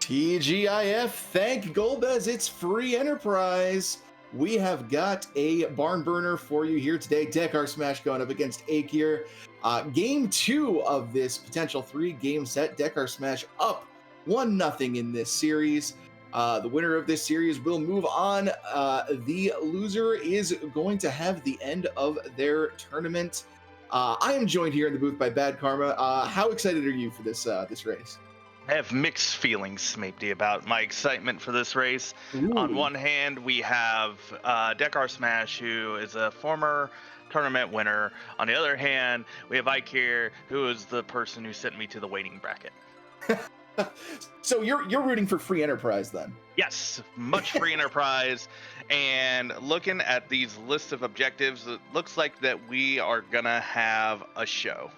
TGIF, thank Golbez, it's free enterprise. We have got a barn burner for you here today. DekarSMASH going up against Eykir. Game 2 of this potential 3-game set. DekarSMASH up 1-0 in this series. The winner of this series will move on. The loser is going to have the end of their tournament. I am joined here in the booth by Bad Karma. How excited are you for this race? I have mixed feelings, Smapety, about my excitement for this race. Ooh. On one hand, we have DekarSMASH, who is a former tournament winner. On the other hand, we have Eykir, who is the person who sent me to the Waning bracket. So you're rooting for free enterprise then? Yes, much free enterprise. And looking at these lists of objectives, it looks like that we are gonna have a show.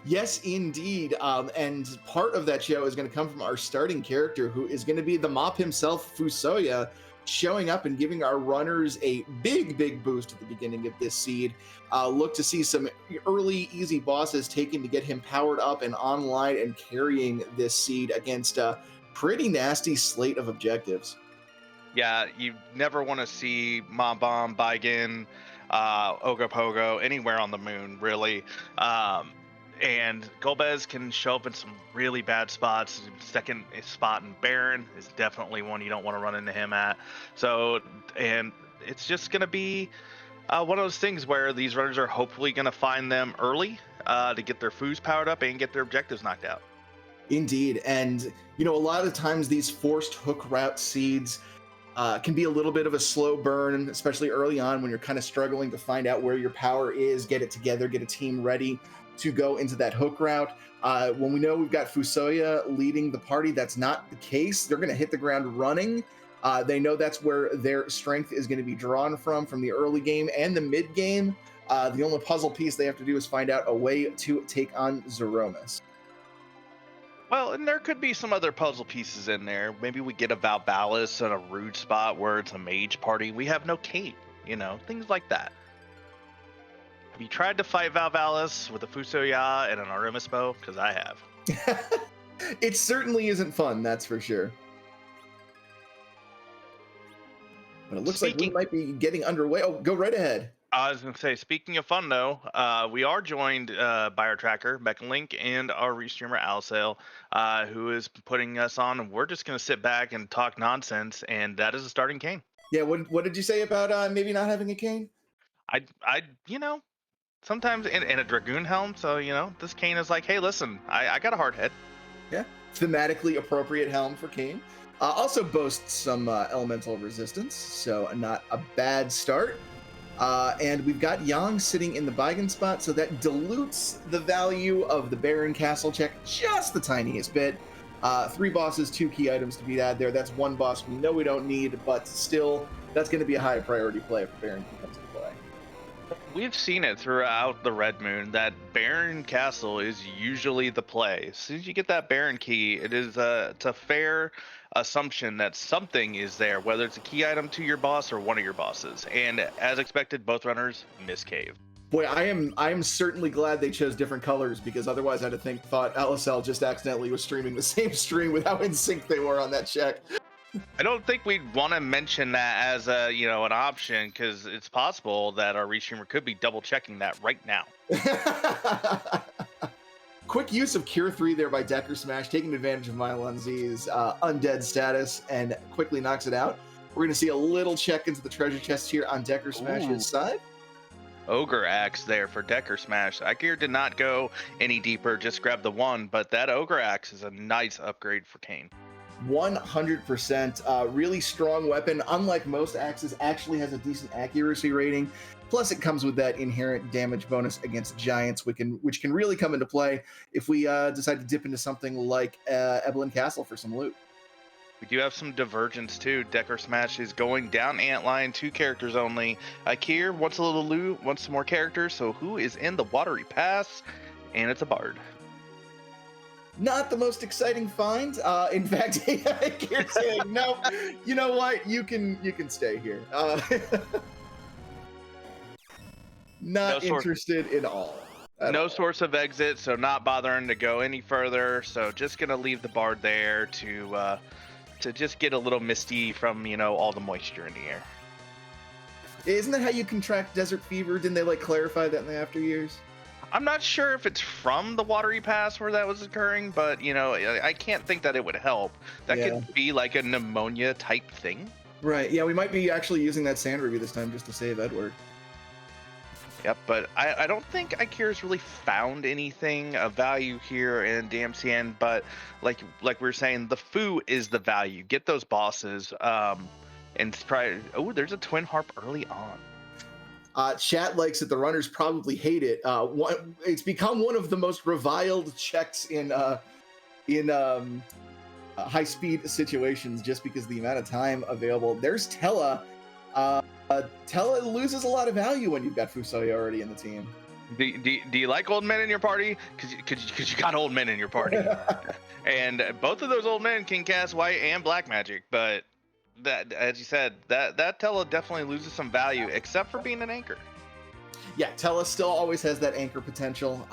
Yes, indeed. And part of that show is going to come from our starting character, who is going to be the mop himself, Fusoya, showing up and giving our runners a big boost at the beginning of this seed. Look to see some early, easy bosses taken to get him powered up and online and carrying this seed against a pretty nasty slate of objectives. Yeah, you never want to see Mom Bomb, Baigen, Ogopogo, anywhere on the moon, really. And Golbez can show up in some really bad spots. Second spot in Baron is definitely one you don't want to run into him at. So, and it's just going to be one of those things where these runners are hopefully going to find them early to get their foos powered up and get their objectives knocked out. Indeed. And, you know, a lot of times these forced hook route seeds can be a little bit of a slow burn, especially early on when you're kind of struggling to find out where your power is, get it together, get a team ready to go into that hook route. When we know we've got Fusoya leading the party, that's not the case. They're going to hit the ground running. They know that's where their strength is going to be drawn from the early game and the mid game. The only puzzle piece they have to do is find out a way to take on Zemus. Well, and there could be some other puzzle pieces in there. Maybe we get a Valvalis in a rude spot where it's a mage party. We have no cape, you know, things like that. Have you tried to fight Valvalis with a Fusoya and an Arimis bow? Because I have. It certainly isn't fun, that's for sure. But it looks like we might be getting underway. Oh, go right ahead. I was going to say, speaking of fun, though, we are joined by our tracker, Beckalink, and our restreamer, Alsail, who is putting us on. And we're just going to sit back and talk nonsense, and that is a starting Kayn. Yeah, what did you say about maybe not having a Kayn? I you know, sometimes in a Dragoon helm, so, you know, this Kayn is like, hey, listen, I got a hard head. Yeah, thematically appropriate helm for Kayn. Also boasts some elemental resistance, so not a bad start. And we've got Yang sitting in the Baigen spot, so that dilutes the value of the Baron Castle check just the tiniest bit. 3 bosses, 2 key items to be added there. That's 1 boss we know we don't need, but still, that's going to be a high priority play if Baron comes into play. We've seen it throughout the Red Moon that Baron Castle is usually the play. As soon as you get that Baron key, it's a fair assumption that something is there, whether it's a key item to your boss or one of your bosses. And as expected, both runners miscave. Boy, I am certainly glad they chose different colors, because otherwise I'd have thought LSL just accidentally was streaming the same stream with how in sync they were on that check. I don't think we'd want to mention that as a, you know, an option, because it's possible that our restreamer could be double checking that right now. Quick use of Cure 3 there by DekarSMASH, taking advantage of Mylonzi's undead status, and quickly knocks it out. We're going to see a little check into the treasure chest here on DekarSMASH's side. Ogre Axe there for DekarSMASH. Eykir did not go any deeper, just grabbed the 1, but that Ogre Axe is a nice upgrade for Kayn. 100%. Really strong weapon. Unlike most axes, actually has a decent accuracy rating. Plus, it comes with that inherent damage bonus against giants, which can really come into play if we decide to dip into something like Ebelin Castle for some loot. We do have some divergence too. DekarSMASH is going down Antline, 2 characters only. Eykir wants a little loot, wants some more characters. So who is in the Watery Pass? And it's a Bard. Not the most exciting find. In fact, Eykir saying, no, you know what? You can stay here. Not interested at all. No source of exit, so not bothering to go any further. So just gonna leave the bard there to just get a little misty from all the moisture in the air. Isn't that how you contract desert fever? Didn't they like clarify that in the after years? I'm not sure if it's from the watery pass where that was occurring, but I can't think that it would help. That could be like a pneumonia type thing. Right. Yeah, we might be actually using that sand review this time just to save Edward. Yep, but I don't think Eykir's really found anything of value here in DMCN, but like we were saying, the foo is the value. Get those bosses, and try. Oh, there's a twin harp early on. Chat likes it. The runners probably hate it. It's become one of the most reviled checks in high speed situations just because of the amount of time available. There's Tella. Tella loses a lot of value when you've got Fusoya already in the team. Do you like old men in your party? Because you got old men in your party, and both of those old men can cast white and black magic. But that, as you said, that Tella definitely loses some value, except for being an anchor. Yeah, Tella still always has that anchor potential.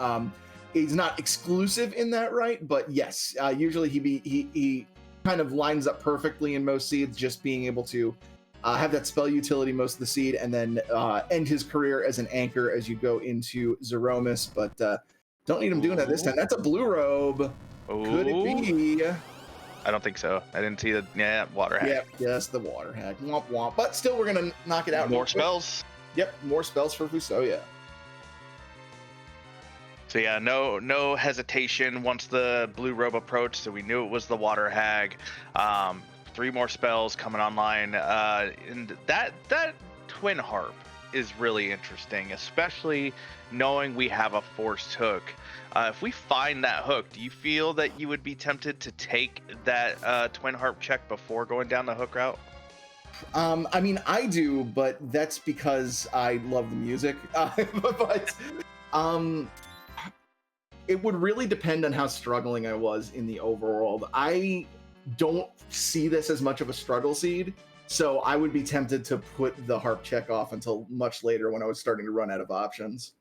He's not exclusive in that, right? But yes, usually he kind of lines up perfectly in most seeds, just being able to have that spell utility most of the seed, and then end his career as an anchor as you go into Zeromus. But don't need him doing that this time. That's a blue robe. Ooh. Could it be? I don't think so. I didn't see the water hack. Yep, yes, the water hack. Womp womp. But still, we're gonna knock it out. More spells. Yep, more spells for Fusoya. So yeah, no hesitation once the blue robe approached. So we knew it was the water hag. 3 more spells coming online, and that twin harp is really interesting, especially knowing we have a forced hook. If we find that hook, do you feel that you would be tempted to take that twin harp check before going down the hook route? I mean, I do, but that's because I love the music. But it would really depend on how struggling I was in the overworld. I don't see this as much of a struggle seed, so I would be tempted to put the harp check off until much later when I was starting to run out of options.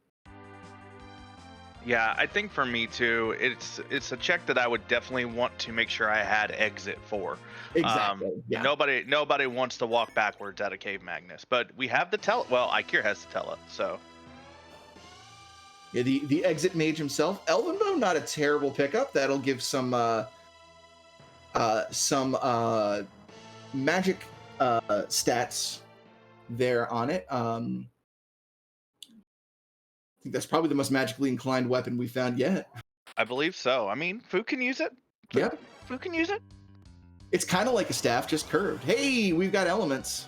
Yeah, I think for me too, it's a check that I would definitely want to make sure I had exit for. Exactly. Yeah. Nobody wants to walk backwards out of Cave Magnus, but we have the Tella. Well, Eykir has the Tella, so. Yeah, the exit mage himself, Elvenbow, not a terrible pickup. That'll give some magic stats there on it. I think that's probably the most magically inclined weapon we found yet. I believe so. I mean, Fu can use it. Yeah. Fu can use it. It's kind of like a staff, just curved. Hey, we've got elements.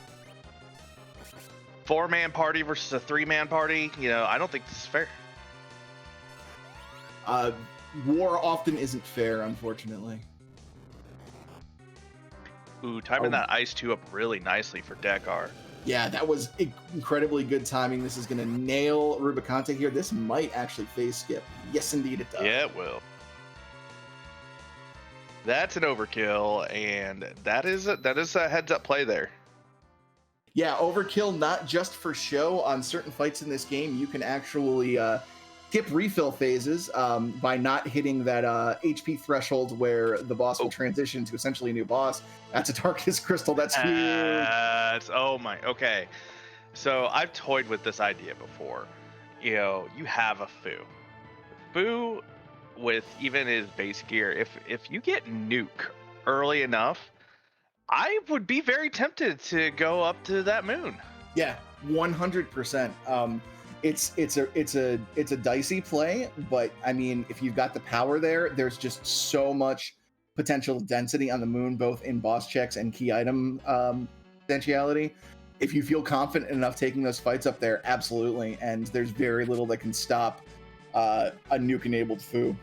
4-man party versus a 3-man party. I don't think this is fair. War often isn't fair, unfortunately. Ooh, timing that Ice 2 up really nicely for Dekar. Yeah, that was incredibly good timing. This is going to nail Rubicante here. This might actually phase skip. Yes, indeed it does. Yeah, it will. That's an overkill, and that is a heads-up play there. Yeah, overkill not just for show. On certain fights in this game, you can actually skip refill phases by not hitting that HP threshold where the boss will transition to essentially a new boss. That's a Darkness Crystal. That's huge. Oh my. Okay. So I've toyed with this idea before. You have a Fu with even his base gear. If you get nuke early enough, I would be very tempted to go up to that moon. Yeah, 100%. It's a dicey play, but I mean, if you've got the power there's just so much potential density on the moon, both in boss checks and key item potentiality. If you feel confident enough taking those fights up there, absolutely. And there's very little that can stop a nuke-enabled Fu.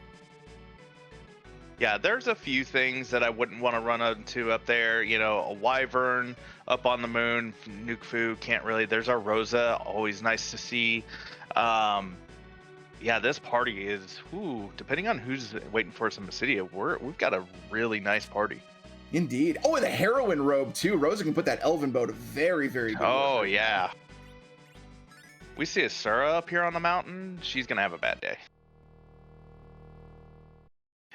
Yeah, there's a few things that I wouldn't want to run into up there. A wyvern up on the moon, nuke Fu can't really. There's our Rosa, always nice to see. Yeah, this party is, depending on who's waiting for us in Basidia, we've got a really nice party. Indeed. Oh, and the heroine robe too. Rosa can put that elven bow to very, very good work. Work. Yeah. We see Asura up here on the mountain. She's gonna have a bad day.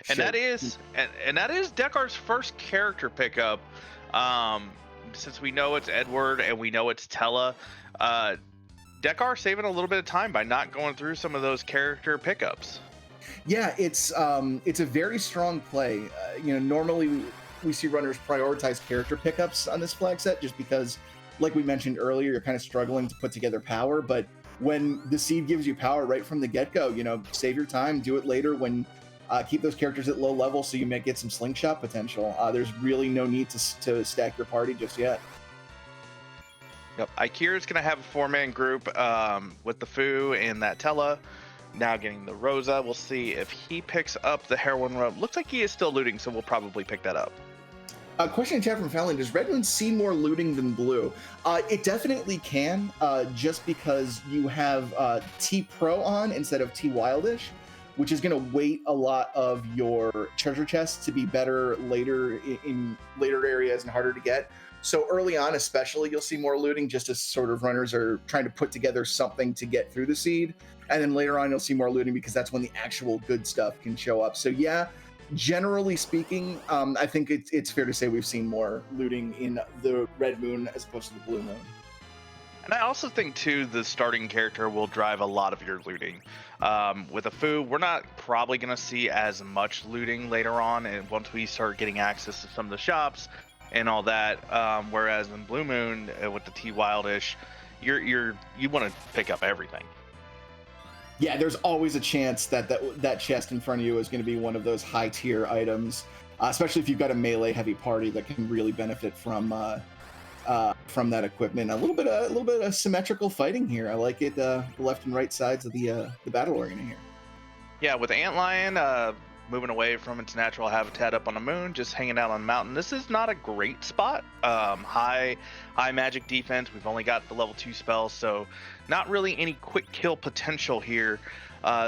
And Sure. that is Dekar's first character pickup. Since we know it's Edward and we know it's Tella, Dekar saving a little bit of time by not going through some of those character pickups. Yeah, it's a very strong play. Normally we see runners prioritize character pickups on this flag set just because, like we mentioned earlier, you're kind of struggling to put together power. But when the seed gives you power right from the get-go, save your time, do it later when keep those characters at low level so you might get some slingshot potential. There's really no need to stack your party just yet. Yep, Eykir is going to have a 4-man group with the Fu and that Tella. Now getting the Rosa. We'll see if he picks up the Heroine Robe. Looks like he is still looting, so we'll probably pick that up. Question in chat from Fallon: does Red Moon see more looting than Blue? It definitely can, just because you have T Pro on instead of T Wildish, which is going to weight a lot of your treasure chests to be better later in later areas and harder to get. So early on, especially, you'll see more looting just as sort of runners are trying to put together something to get through the seed. And then later on, you'll see more looting because that's when the actual good stuff can show up. So yeah, generally speaking, I think it's fair to say we've seen more looting in the Red Moon as opposed to the Blue Moon. And I also think, too, the starting character will drive a lot of your looting. With a Fu, we're not probably going to see as much looting later on, and once we start getting access to some of the shops and all that. Whereas in Blue Moon, with the T Wildish, you want to pick up everything. Yeah, there's always a chance that chest in front of you is going to be one of those high tier items, especially if you've got a melee heavy party that can really benefit from that equipment. A little bit of symmetrical fighting here. I like it. The left and right sides of the battle arena here. Yeah, with Antlion moving away from its natural habitat up on the moon, just hanging out on the mountain. This is not a great spot. High magic defense. We've only got the level 2 spells, so not really any quick kill potential here.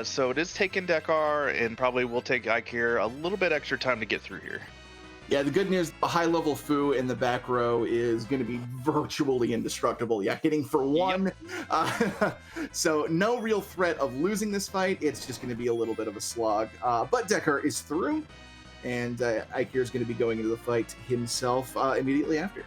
So it is taking Dekar, and probably will take Eykir a little bit extra time to get through here. Yeah, the good news, a high level Fu in the back row is going to be virtually indestructible. Yeah, hitting for one. Yep. So no real threat of losing this fight. It's just going to be a little bit of a slog. But Dekar is through, and Eykir is going to be going into the fight himself immediately after.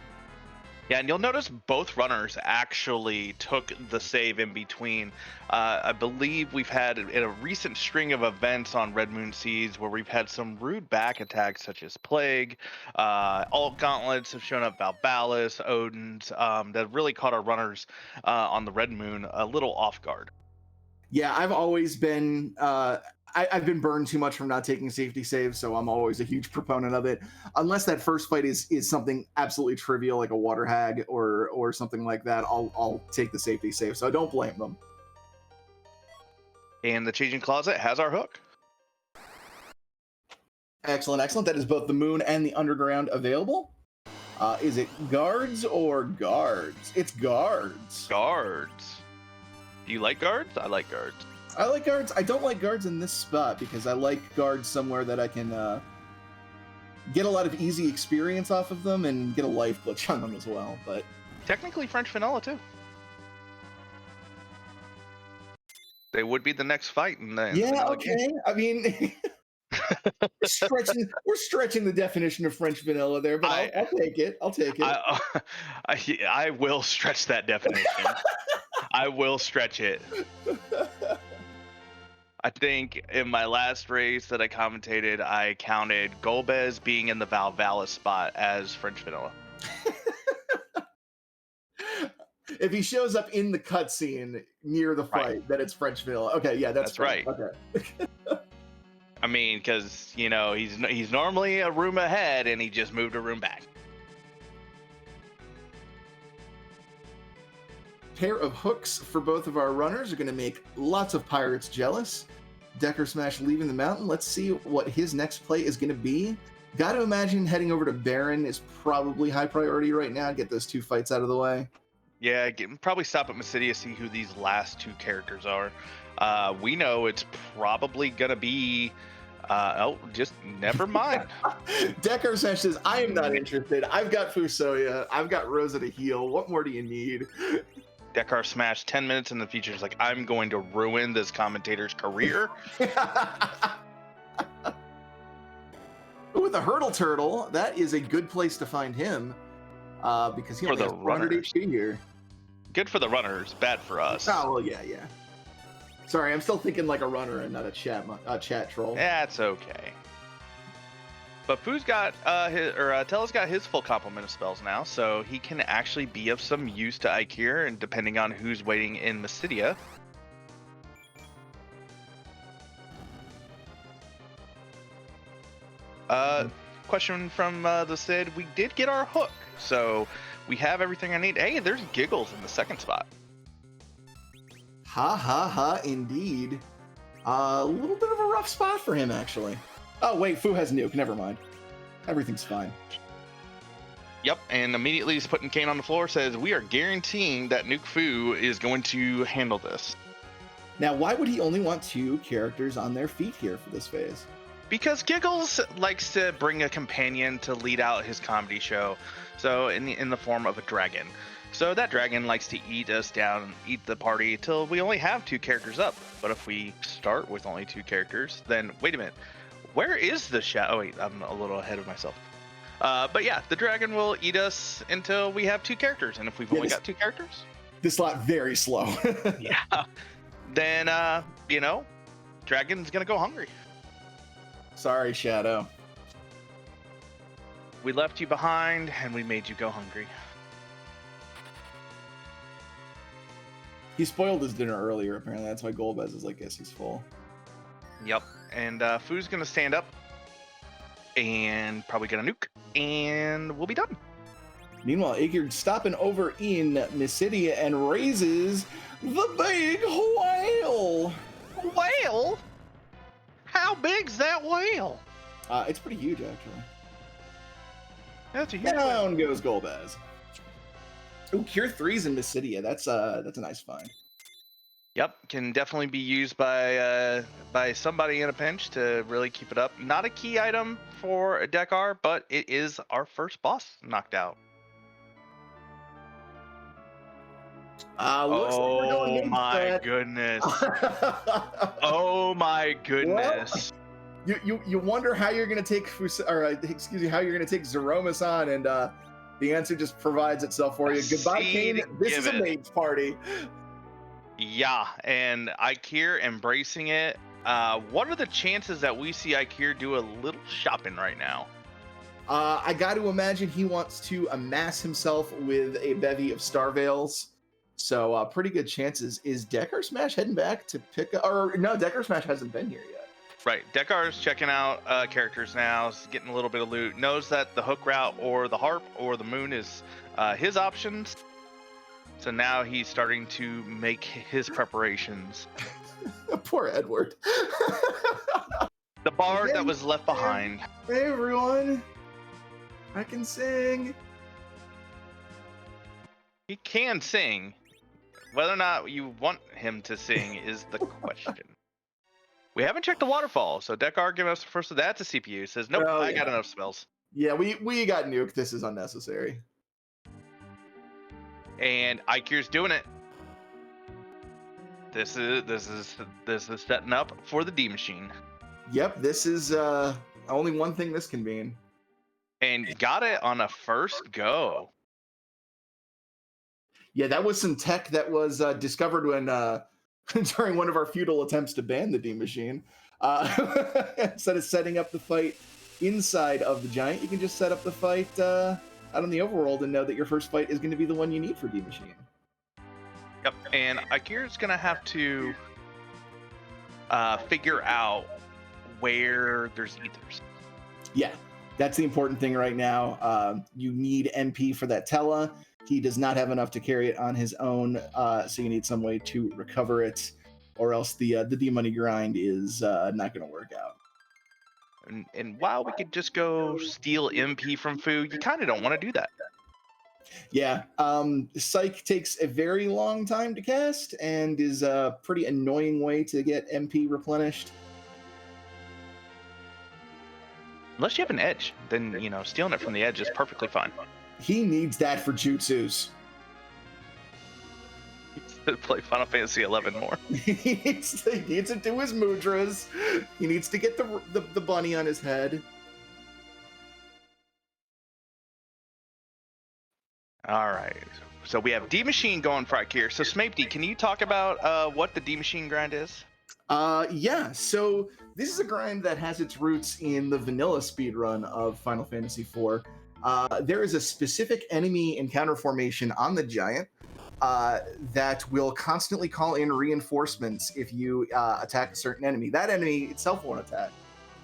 Yeah, and you'll notice both runners actually took the save in between. I believe we've had in a recent string of events on Red Moon Seeds where we've had some rude back attacks such as Plague. Alt Gauntlets have shown up, Valbalis, Odin's, that really caught our runners on the Red Moon a little off guard. Yeah, I've always been I've been burned too much from not taking safety saves, so I'm always a huge proponent of it. Unless that first fight is something absolutely trivial like a water hag or something like that, I'll take the safety save. So I don't blame them. And the Changing Closet has our hook. Excellent. That is both the moon and the underground available. Is it guards or guards? It's guards. Guards. Do you like guards? I like guards. I like guards. I don't like guards in this spot because I like guards somewhere that I can get a lot of easy experience off of them and get a life glitch on them as well. But technically French vanilla too. They would be the next fight in the okay. Game. I mean, we're stretching the definition of French vanilla there, but I'll take it. I'll take it. I will stretch that definition. I will stretch it. I think in my last race that I commentated, I counted Golbez being in the Valvalis spot as French vanilla. If he shows up in the cutscene near the fight, right, then it's French vanilla. Okay, yeah, that's right. Okay. I mean, because he's normally a room ahead, and he just moved a room back. Pair of hooks for both of our runners are going to make lots of pirates jealous. DekarSMASH leaving the mountain. Let's see what his next play is going to be. Got to imagine heading over to Baron is probably high priority right now. Get those 2 fights out of the way. Yeah, probably stop at Mysidia, see who these last 2 characters are. We know it's probably going to be... just never mind. DekarSMASH says, I am not interested. I've got Fusoya. I've got Rosa to heal. What more do you need? DekarSMASH 10 minutes in the future is like, I'm going to ruin this commentator's career. With a hurdle turtle, that is a good place to find him, because he For only the has 400 runners. HP here. Good for the runners, bad for us. Oh well, yeah. Sorry, I'm still thinking like a runner and not a chat troll. That's okay. But Foo's got Tella's got his full complement of spells now, so he can actually be of some use to Eykir, and depending on who's waiting in Mysidia. Question from the Sid. We did get our hook, so we have everything I need. Hey, there's Giggles in the second spot. Ha ha ha, indeed. A little bit of a rough spot for him, actually. Oh, wait, Fu has nuke. Never mind. Everything's fine. Yep, and immediately he's putting Kane on the floor, says, we are guaranteeing that Nuke Fu is going to handle this. Now, why would he only want 2 characters on their feet here for this phase? Because Giggles likes to bring a companion to lead out his comedy show, so in the form of a dragon. So that dragon likes to eat us down, eat the party till we only have 2 characters up. But if we start with only 2 characters, then wait a minute. Where is the shadow? Oh wait, I'm a little ahead of myself. But yeah, the dragon will eat us until we have 2 characters, and if we've only got 2 characters, this lot very slow. yeah, then dragon's gonna go hungry. Sorry, Shadow. We left you behind, and we made you go hungry. He spoiled his dinner earlier, apparently. That's why Golbez is like, yes, he's full. Yep, and Fu's gonna stand up and probably get a nuke, and we'll be done. Meanwhile, Eykir stopping over in Mysidia and raises the big whale. Whale? How big's that whale? It's pretty huge, actually. That's a huge Down goes Golbez. Ooh, Cure 3's in Mysidia. That's a nice find. Yep, can definitely be used by somebody in a pinch to really keep it up. Not a key item for a Dekar, but it is our first boss knocked out. Looks like we're going my goodness! Oh my goodness! Well, you wonder how you're gonna take how you're gonna take Zeromus on, and the answer just provides itself for you. Goodbye, Kane. This is a mate's party. Yeah, and Eykir embracing it. What are the chances that we see Eykir do a little shopping right now? I got to imagine he wants to amass himself with a bevy of Star Veils. So pretty good chances. Is DekarSMASH heading back to pick up? Or no, DekarSMASH hasn't been here yet. Right, Dekar's checking out characters now, getting a little bit of loot. Knows that the hook route or the harp or the moon is his options. So now he's starting to make his preparations. Poor Edward. The bard that was left behind. Hey everyone, I can sing. He can sing. Whether or not you want him to sing is the question. We haven't checked the waterfall, so Dekar giving us the first of that to CPU. Says, nope, I got enough spells. Yeah, we got nuked. This is unnecessary. And Eykir's doing it. This is setting up for the D machine. Yep, this is only one thing this can mean. And got it on a first go. Yeah, that was some tech that was discovered when during one of our futile attempts to ban the D machine. Instead of setting up the fight inside of the giant, you can just set up the fight out in the overworld and know that your first fight is going to be the one you need for D machine. Yep, and Eykir's gonna have to figure out where there's ethers. Yeah, that's the important thing right now. You need MP for that Tella. He does not have enough to carry it on his own, so you need some way to recover it, or else the D-money grind is not going to work out. And while we could just go steal MP from Fu, you kind of don't want to do that. Yeah, Psych takes a very long time to cast and is a pretty annoying way to get MP replenished. Unless you have an edge, then, stealing it from the edge is perfectly fine. He needs that for jutsus. to play Final Fantasy 11 more. He needs to do his mudras. He needs to get the bunny on his head. All right. So we have D Machine going for Eykir. So Smapey, can you talk about what the D Machine grind is? Yeah. So this is a grind that has its roots in the vanilla speedrun of Final Fantasy IV. There is a specific enemy encounter formation on the giant that will constantly call in reinforcements if you attack a certain enemy. That enemy itself won't attack.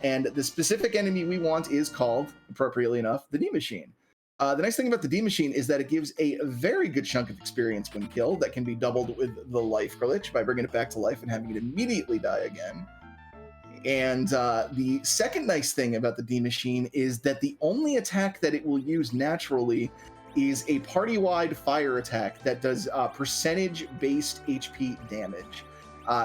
And the specific enemy we want is called, appropriately enough, the D Machine. The nice thing about the D Machine is that it gives a very good chunk of experience when killed that can be doubled with the life glitch by bringing it back to life and having it immediately die again. And the second nice thing about the D Machine is that the only attack that it will use naturally is a party-wide fire attack that does percentage-based HP damage.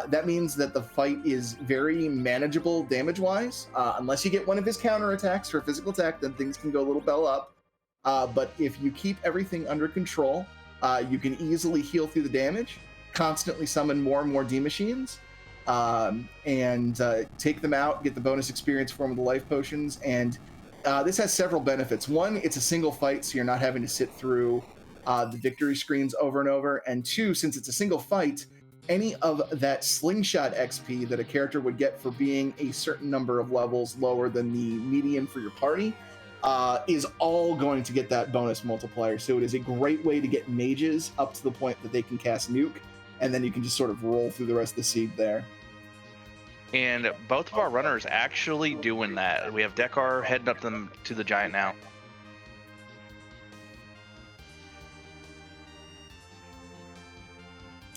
That means that the fight is very manageable damage-wise. Unless you get one of his counterattacks for physical attack, then things can go a little bell up. But if you keep everything under control, you can easily heal through the damage, constantly summon more and more D Machines, and take them out, get the bonus experience for them with the life potions. And this has several benefits. One, it's a single fight, so you're not having to sit through the victory screens over and over. And two, since it's a single fight, any of that slingshot XP that a character would get for being a certain number of levels lower than the median for your party is all going to get that bonus multiplier. So it is a great way to get mages up to the point that they can cast nuke, and then you can just sort of roll through the rest of the seed there. And both of our runners actually doing that. We have Dekar heading up them to the giant now.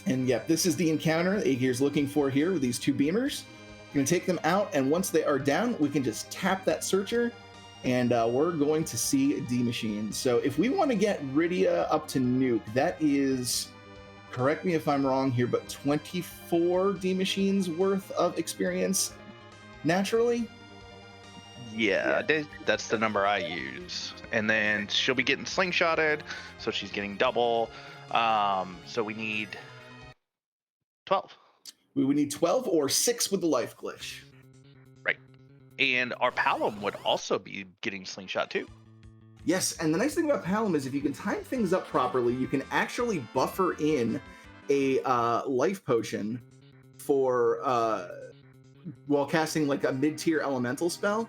And yep, this is the encounter Eykir's looking for here with these two beamers. You're going to take them out, and once they are down, we can just tap that searcher, and we're going to see D Machine. So if we want to get Rydia up to nuke, that is, correct me if I'm wrong here, but 24 D Machines worth of experience naturally? Yeah, that's the number I use. And then she'll be getting slingshotted, so she's getting double. So we need 12. We would need 12 or 6 with the life glitch. Right. And our Palom would also be getting slingshot too. Yes, and the nice thing about Palom is if you can time things up properly, you can actually buffer in a life potion for while casting like a mid-tier elemental spell.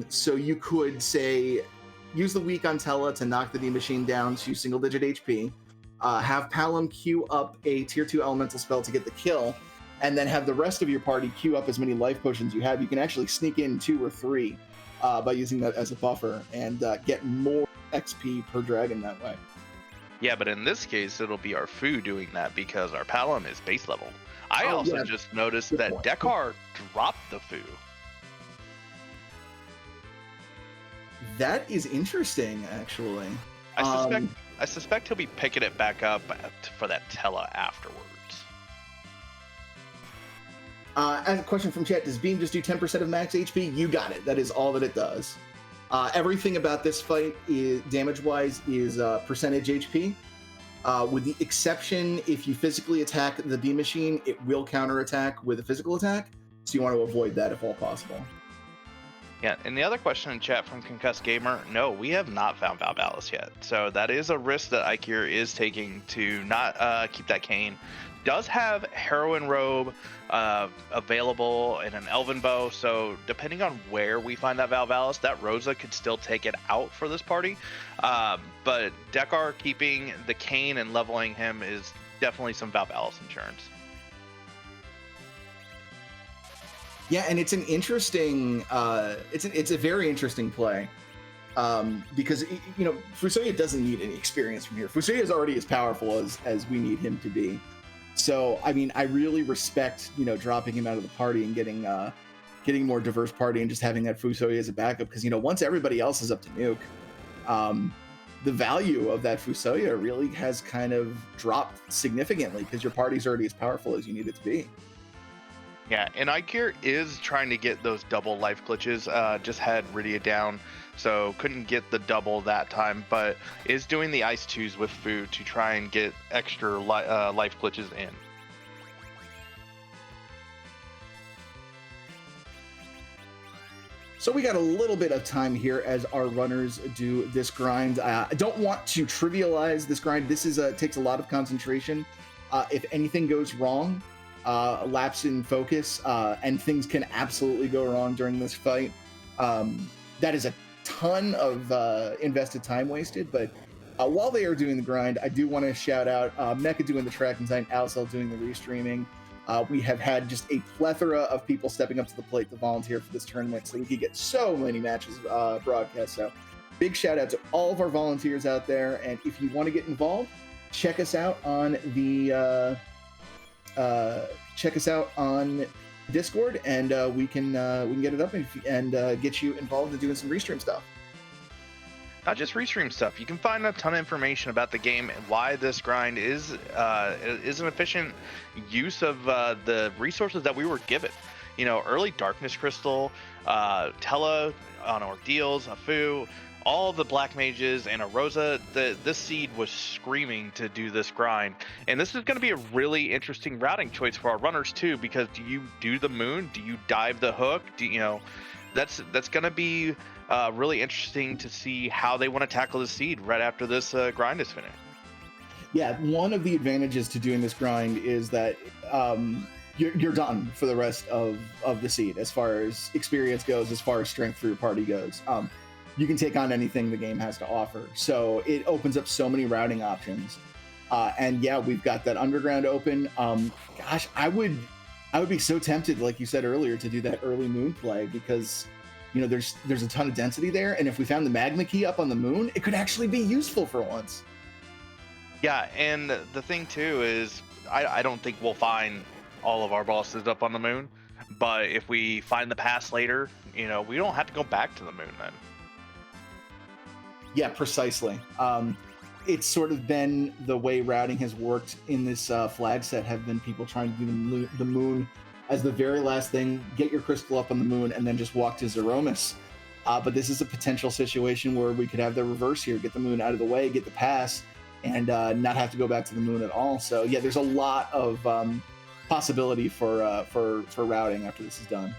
So you could say use the weak on Tella to knock the D Machine down to single-digit HP. Have Palom queue up a tier 2 elemental spell to get the kill, and then have the rest of your party queue up as many life potions you have. You can actually sneak in 2 or 3 by using that as a buffer and get more XP per dragon that way. Yeah, but in this case, it'll be our Fu doing that because our Palom is base leveled. I also just noticed that Dekar dropped the Fu. That is interesting, actually. I suspect he'll be picking it back up for that Tella afterwards. As a question from chat, does Beam just do 10% of max HP? You got it. That is all that it does. Everything about this fight, damage-wise, is percentage HP. With the exception, if you physically attack the D Machine, it will counterattack with a physical attack. So you want to avoid that if all possible. Yeah, and the other question in chat from Concussed Gamer, no, we have not found Valvalis yet. So that is a risk that Eykir is taking to not keep that cane. Does have Heroine Robe available and an Elven Bow, so depending on where we find that Valvalis, that Rosa could still take it out for this party. But Dekar keeping the cane and leveling him is definitely some Valvalis insurance. Yeah, and it's an interesting, it's a very interesting play, because Fusoya doesn't need any experience from here. Fusoya is already as powerful as we need him to be. So I mean, I really respect dropping him out of the party and getting more diverse party and just having that Fusoya as a backup, because once everybody else is up to nuke, the value of that Fusoya really has kind of dropped significantly because your party's already as powerful as you need it to be. Yeah, and Eykir is trying to get those double life glitches. Just had Rydia down so couldn't get the double that time, but is doing the ice 2s with food to try and get extra life glitches in. So we got a little bit of time here as our runners do this grind. I don't want to trivialize this grind. This is takes a lot of concentration. If anything goes wrong, lapse in focus, and things can absolutely go wrong during this fight. That is a ton of invested time wasted, but while they are doing the grind, I do want to shout out Mecha doing the track design, Alcel doing the restreaming. We have had just a plethora of people stepping up to the plate to volunteer for this tournament, so we could get so many matches broadcast. So big shout out to all of our volunteers out there, and if you want to get involved, check us out on the Discord, and we can get it up and get you involved in doing some restream stuff. Not just restream stuff. You can find a ton of information about the game and why this grind is an efficient use of the resources that we were given. You know, early Darkness Crystal, Tella on Ordeals, Afu, all the Black Mages, and a Rosa. This seed was screaming to do this grind. And this is going to be a really interesting routing choice for our runners too, because do you do the moon? Do you dive the hook? That's going to be really interesting to see how they want to tackle the seed right after this grind is finished. Yeah, one of the advantages to doing this grind is that you're done for the rest of the seed as far as experience goes, as far as strength for your party goes. You can take on anything the game has to offer. So it opens up so many routing options. And yeah, we've got that underground open. Gosh, I would be so tempted, like you said earlier, to do that early moon play, because there's a ton of density there, and if we found the magma key up on the moon, it could actually be useful for once. Yeah, and the thing too is I don't think we'll find all of our bosses up on the moon, but if we find the pass later, we don't have to go back to the moon then. Yeah, precisely. It's sort of been the way routing has worked in this flag set, have been people trying to do the moon as the very last thing, get your crystal up on the moon, and then just walk to Zeromus. But this is a potential situation where we could have the reverse here, get the moon out of the way, get the pass, and not have to go back to the moon at all. So yeah, there's a lot of possibility for routing after this is done.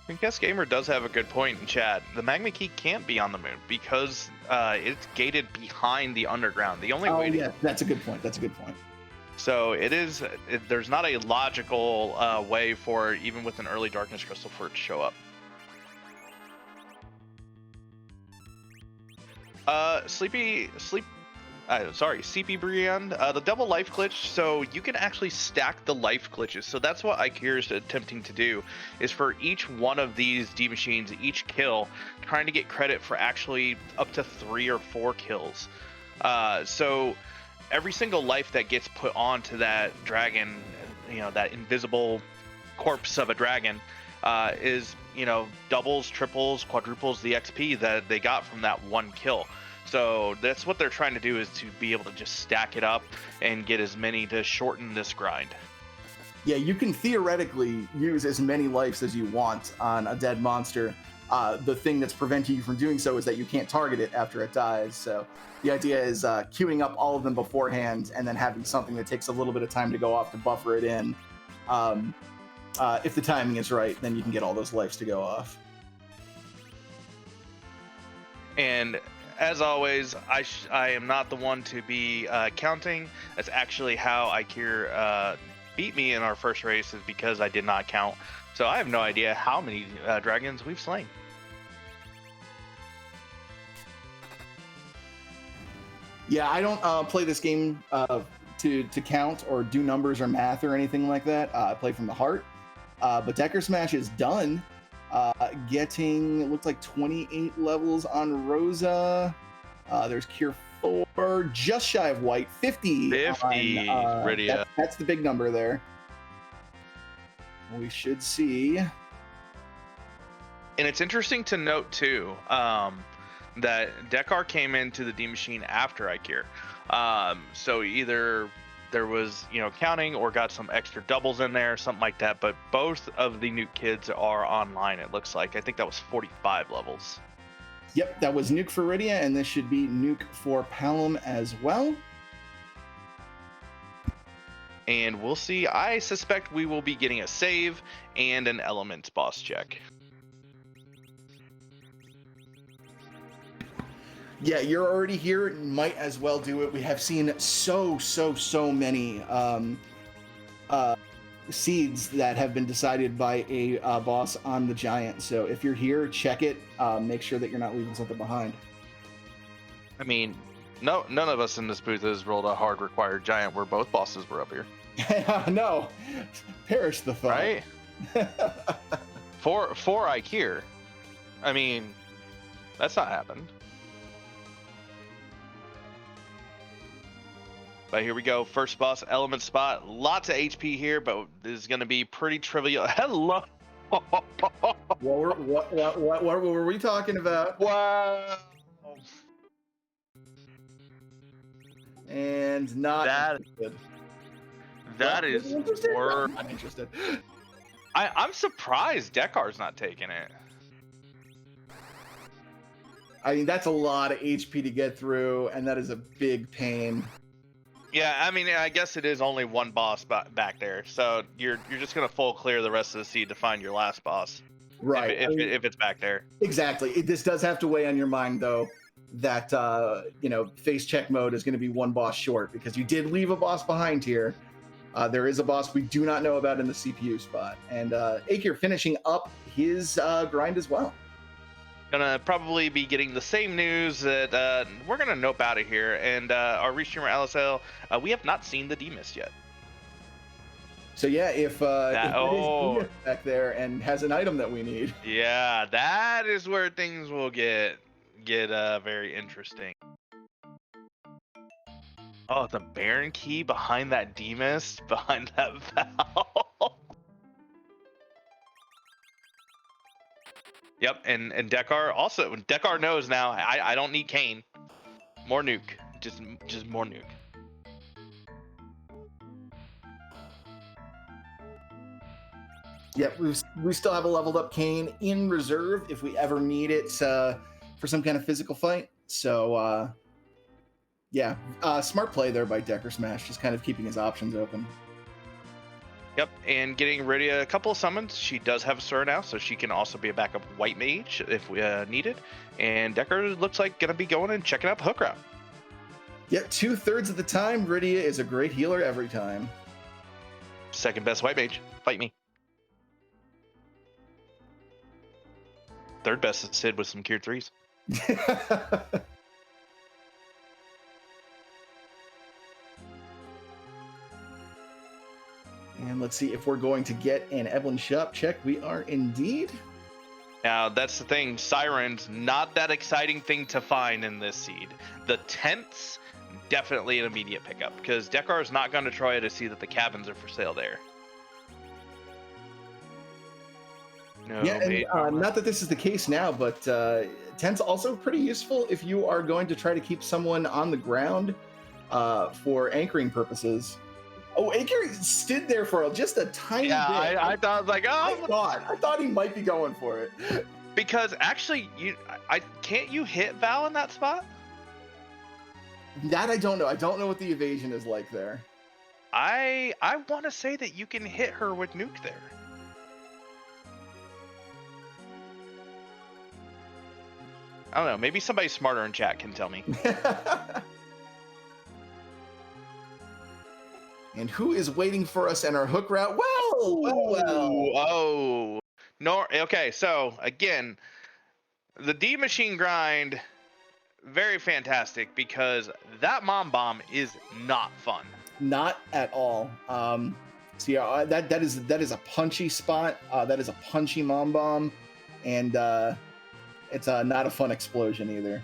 I think Guest Gamer does have a good point in chat. The magma key can't be on the moon because it's gated behind the underground. The only way yeah, that's a good point. So there's not a logical way for, even with an early Darkness Crystal, for it to show up. CP Briand, the double life glitch, so you can actually stack the life glitches. So that's what Eykir is attempting to do, is for each one of these D machines, each kill, trying to get credit for actually up to 3 or 4 kills. So every single life that gets put onto that dragon, that invisible corpse of a dragon, is, doubles, triples, quadruples the XP that they got from that one kill. So that's what they're trying to do, is to be able to just stack it up and get as many to shorten this grind. Yeah, you can theoretically use as many lives as you want on a dead monster. The thing that's preventing you from doing so is that you can't target it after it dies. So the idea is queuing up all of them beforehand and then having something that takes a little bit of time to go off to buffer it in. If the timing is right, then you can get all those lives to go off. And as always, I am not the one to be counting. That's actually how Eykir beat me in our first race, is because I did not count. So I have no idea how many dragons we've slain. Yeah, I don't play this game to count or do numbers or math or anything like that. I play from the heart. But DekarSMASH is done. Getting, it looks like 28 levels on Rosa. There's Cure 4, just shy of White, 50. 50, on, that's the big number there. We should see. And it's interesting to note too, that Dekar came into the D machine after Eykir. So either there was, counting, or got some extra doubles in there, something like that. But both of the Nuke kids are online, it looks like. I think that was 45 levels. Yep, that was Nuke for Rydia, and this should be Nuke for Palom as well. And we'll see. I suspect we will be getting a save and an Elements boss check. Yeah, you're already here. Might as well do it. We have seen so many seeds that have been decided by a boss on the Giant. So if you're here, check it. Make sure that you're not leaving something behind. I mean, no, none of us in this booth has rolled a hard required Giant where both bosses were up here. No, perish the thought. Right? for Eykir. I mean, that's not happened. But here we go. First boss, element spot. Lots of HP here, but this is going to be pretty trivial. Hello. What were we talking about? Wow. And not interested. That is worse. I'm interested. I'm surprised Dekar's not taking it. I mean, that's a lot of HP to get through, and that is a big pain. Yeah, I mean, I guess it is only one boss back there, so you're just gonna full clear the rest of the seed to find your last boss, right? If it's back there. Exactly. This does have to weigh on your mind, though, that face check mode is going to be one boss short because you did leave a boss behind here. There is a boss we do not know about in the CPU spot, and Eykir finishing up his grind as well. Gonna probably be getting the same news that we're gonna nope out of here, and our restreamer LSL, we have not seen the D-Mist yet. So yeah, if it is back there and has an item that we need, yeah, that is where things will get very interesting. Oh, the Baron key behind that D-Mist, behind that valve. Yep, and Dekar also. Dekar knows now. I don't need Kane. More nuke. Just more nuke. Yep, we still have a leveled up Kane in reserve if we ever need it for some kind of physical fight. So yeah, smart play there by DekarSMASH, just kind of keeping his options open. Yep, and getting Rydia a couple of summons. She does have a Sur now, so she can also be a backup white mage if we need it. And Dekar looks like going to be going and checking out the hook route. Yep, 2/3 of the time, Rydia is a great healer every time. Second best white mage. Fight me. Third best is Sid with some cured 3s. And let's see if we're going to get an Evelyn shop check. We are indeed. Now, that's the thing. Siren's not that exciting thing to find in this seed. The tents, definitely an immediate pickup, because Dekar is not going to try to see that the cabins are for sale there. No, yeah, and not that this is the case now, but tent's also pretty useful if you are going to try to keep someone on the ground for anchoring purposes. Oh, Eykir stood there for just a tiny bit. Yeah, I thought, I was like, oh. I thought he might be going for it. Because actually, can't you hit Val in that spot? That I don't know. I don't know what the evasion is like there. I want to say that you can hit her with nuke there. I don't know. Maybe somebody smarter in chat can tell me. And who is waiting for us in our hook route? Oh. No. Okay. So again, the D machine grind, very fantastic because that mom bomb is not fun. Not at all. So yeah, that is a punchy spot. That is a punchy mom bomb, and it's not a fun explosion either.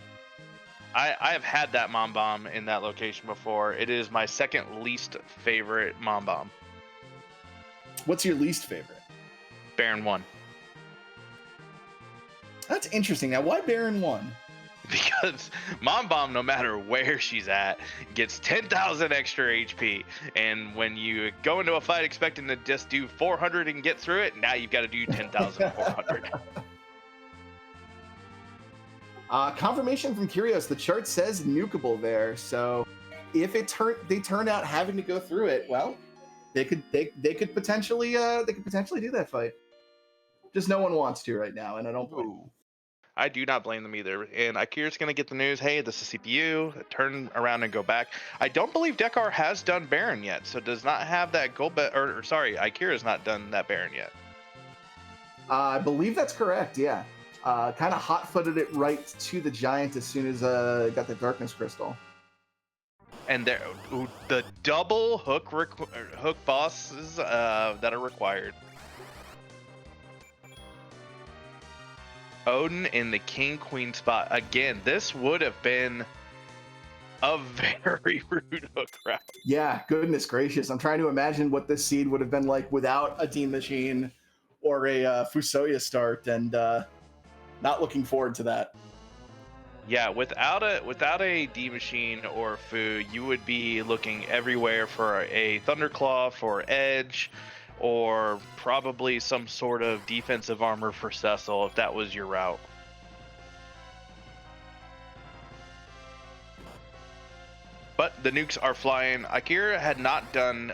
I have had that mom bomb in that location before. It is my second least favorite mom bomb. What's your least favorite? Baron 1. That's interesting. Now, why Baron 1? Because mom bomb, no matter where she's at, gets 10,000 extra HP. And when you go into a fight expecting to just do 400 and get through it, now you've got to do 10,400. Confirmation from Curios. The chart says nukeable there, so if they turn out having to go through it, well, they could potentially do that fight. Just no one wants to right now, and I don't blame them. I do not blame them either. And Eykir's going to get the news, hey, this is CPU, turn around and go back. I don't believe Dekar has done Baron yet, so does not have that Eykir has not done that Baron yet. I believe that's correct, yeah. Kind of hot-footed it right to the Giant as soon as got the Darkness Crystal. And there, the double hook bosses that are required. Odin in the King-Queen spot. Again, this would have been a very rude hook route. Yeah, goodness gracious. I'm trying to imagine what this seed would have been like without a Dean Machine or a Fusoya start, and not looking forward to that. Yeah, without a D Machine or Fu, you would be looking everywhere for a Thunderclaw for Edge, or probably some sort of defensive armor for Cecil if that was your route. But the nukes are flying. Eykir had not done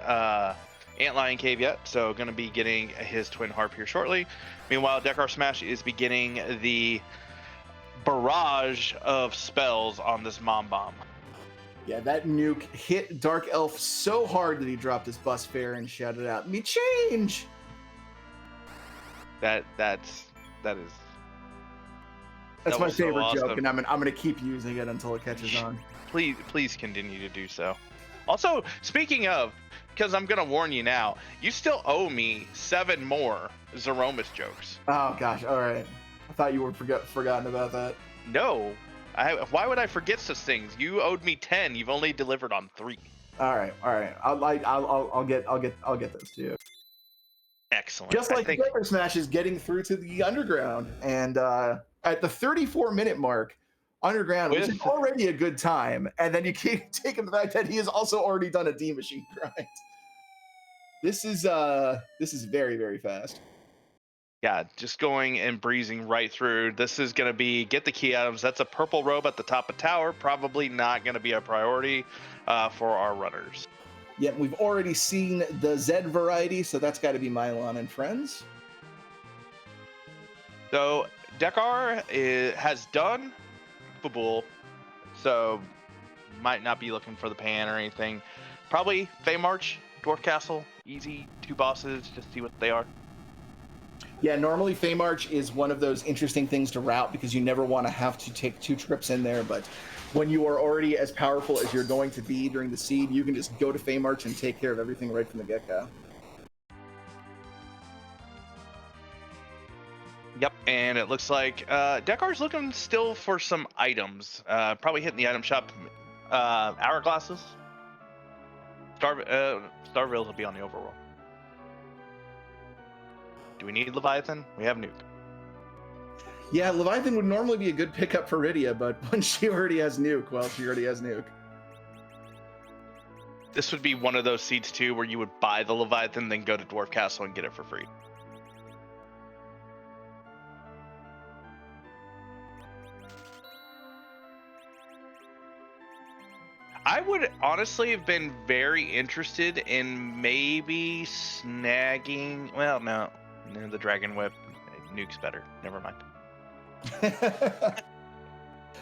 Antlion Cave yet, so going to be getting his Twin Harp here shortly. Meanwhile, DekarSMASH is beginning the barrage of spells on this Mom Bomb. Yeah, that nuke hit Dark Elf so hard that he dropped his bus fare and shouted out, "Me change!" That's my favorite so awesome. joke, and I'm gonna keep using it until it catches on. Please continue to do so. Also, speaking of, because I'm gonna warn you now, you still owe me 7 more Zeromus jokes. Oh gosh, all right. I thought you were forgotten about that. No. Why would I forget such things? You owed me 10. You've only delivered on 3. All right. I'll get those to you. Excellent. Just like DekarSMASH is getting through to the underground, and at the 34-minute mark, underground was already a good time, and then you keep taking the fact that he has also already done a D Machine grind. This is very, very fast. Yeah, just going and breezing right through. This is going to be get the key items. That's a purple robe at the top of tower. Probably not going to be a priority for our runners. Yeah, we've already seen the Z variety, so that's got to be Mylon and friends. So Dekar has done Fabul, so might not be looking for the pan or anything. Probably Fey March, Dwarf Castle, easy 2 bosses, just see what they are. Yeah, normally Fey March is one of those interesting things to route because you never want to have to take 2 trips in there, but when you are already as powerful as you're going to be during the seed, you can just go to Fey March and take care of everything right from the get-go. Yep, and it looks like Dekar's looking still for some items. Probably hitting the item shop. Hourglasses. Starville will be on the overworld. Do we need Leviathan? We have Nuke. Yeah, Leviathan would normally be a good pickup for Rydia, but when she already has Nuke, well, she already has Nuke. This would be one of those seeds too where you would buy the Leviathan, then go to Dwarf Castle and get it for free. I would honestly have been very interested in maybe snagging. Well, no, the Dragon Whip. Nuke's better. Never mind.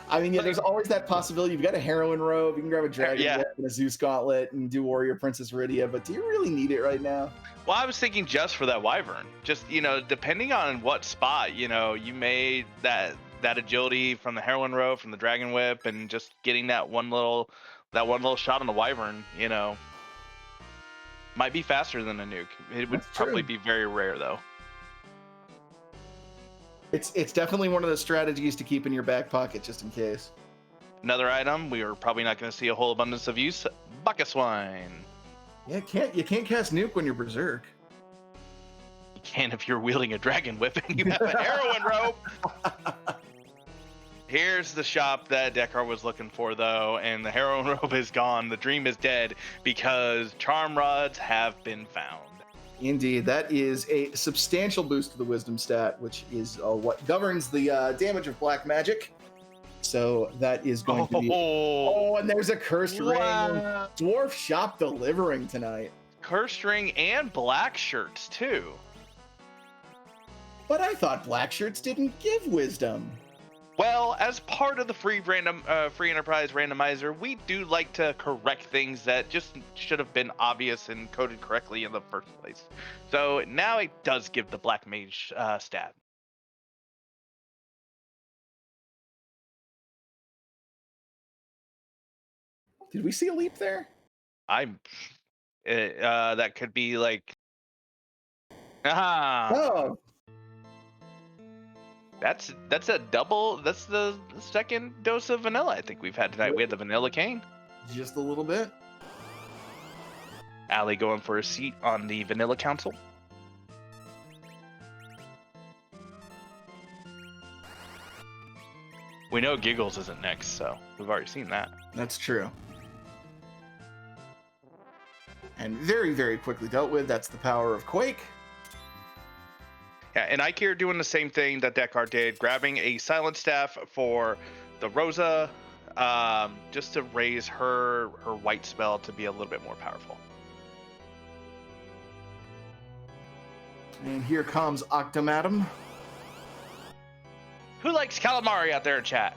I mean, yeah, there's always that possibility. You've got a Heroine Robe, you can grab a Dragon Whip and a Zeus Gauntlet and do Warrior Princess Rydia, but do you really need it right now? Well, I was thinking just for that Wyvern. Just, depending on what spot, you made that agility from the Heroine Robe, from the Dragon Whip, and just getting that one little shot on the Wyvern, might be faster than a nuke. It would probably be very rare, though. It's definitely one of the strategies to keep in your back pocket, just in case. Another item we are probably not going to see a whole abundance of use: Bucket Swine. Yeah, you can't cast Nuke when you're Berserk. You can if you're wielding a Dragon Whip and you have a Heroine Robe. Here's the shop that Dekar was looking for, though, and the Heroine Robe is gone. The dream is dead because Charm Rods have been found. Indeed, that is a substantial boost to the Wisdom stat, which is what governs the damage of black magic. So that is going to be. Oh, and there's a cursed ring. Dwarf shop delivering tonight. Cursed ring and black shirts too. But I thought black shirts didn't give wisdom. Well, as part of the free enterprise randomizer, we do like to correct things that just should have been obvious and coded correctly in the first place. So now it does give the black mage stat. Did we see a leap there? That could be like. Oh. That's a double. That's the second dose of vanilla I think we've had tonight. We had the vanilla cane. Just a little bit. Allie going for a seat on the vanilla council. We know Giggles isn't next, so we've already seen that. That's true. And very, very quickly dealt with. That's the power of Quake. Yeah, and Eykir doing the same thing that Dekar did, grabbing a silent staff for the Rosa, just to raise her white spell to be a little bit more powerful. And here comes Octomadam. Who likes calamari out there in chat?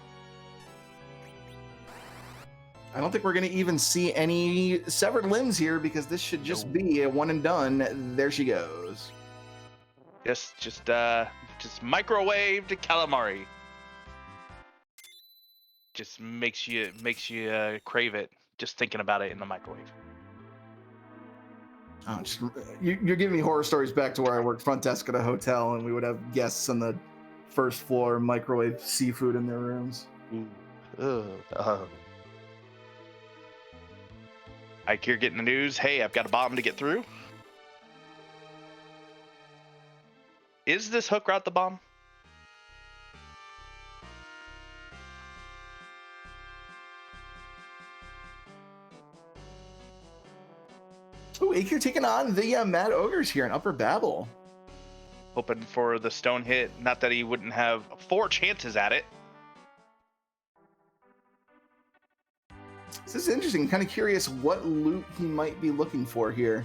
I don't think we're going to even see any severed limbs here because this should just be a one and done. There she goes. Just microwaved calamari. Just makes you crave it just thinking about it in the microwave. Oh, you're giving me horror stories back to where I worked front desk at a hotel, and we would have guests on the first floor microwave seafood in their rooms. Eykir getting the news. Hey, I've got a bomb to get through. Is this hook route the bomb? Oh, Eykir taking on the Mad Ogres here in Upper Babel. Hoping for the stone hit. Not that he wouldn't have 4 chances at it. This is interesting. I'm kind of curious what loot he might be looking for here.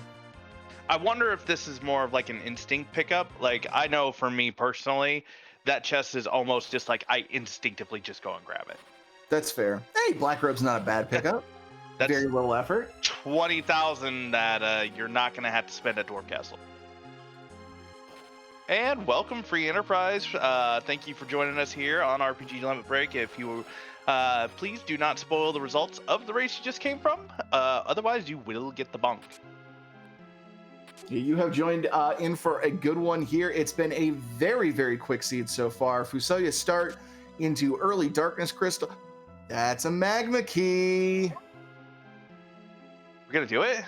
I wonder if this is more of like an instinct pickup. Like, I know for me personally, that chest is almost just like I instinctively just go and grab it. That's fair. Hey, Black Robe's not a bad pickup. That's very little effort. 20,000 that you're not going to have to spend at Dwarf Castle. And welcome, Free Enterprise. Thank you for joining us here on RPG Limit Break. If you please do not spoil the results of the race you just came from. Otherwise, you will get the bonk. You have joined in for a good one here. It's been a very, very quick seed so far. Fusoya start into early Darkness Crystal. That's a magma key. We're going to do it?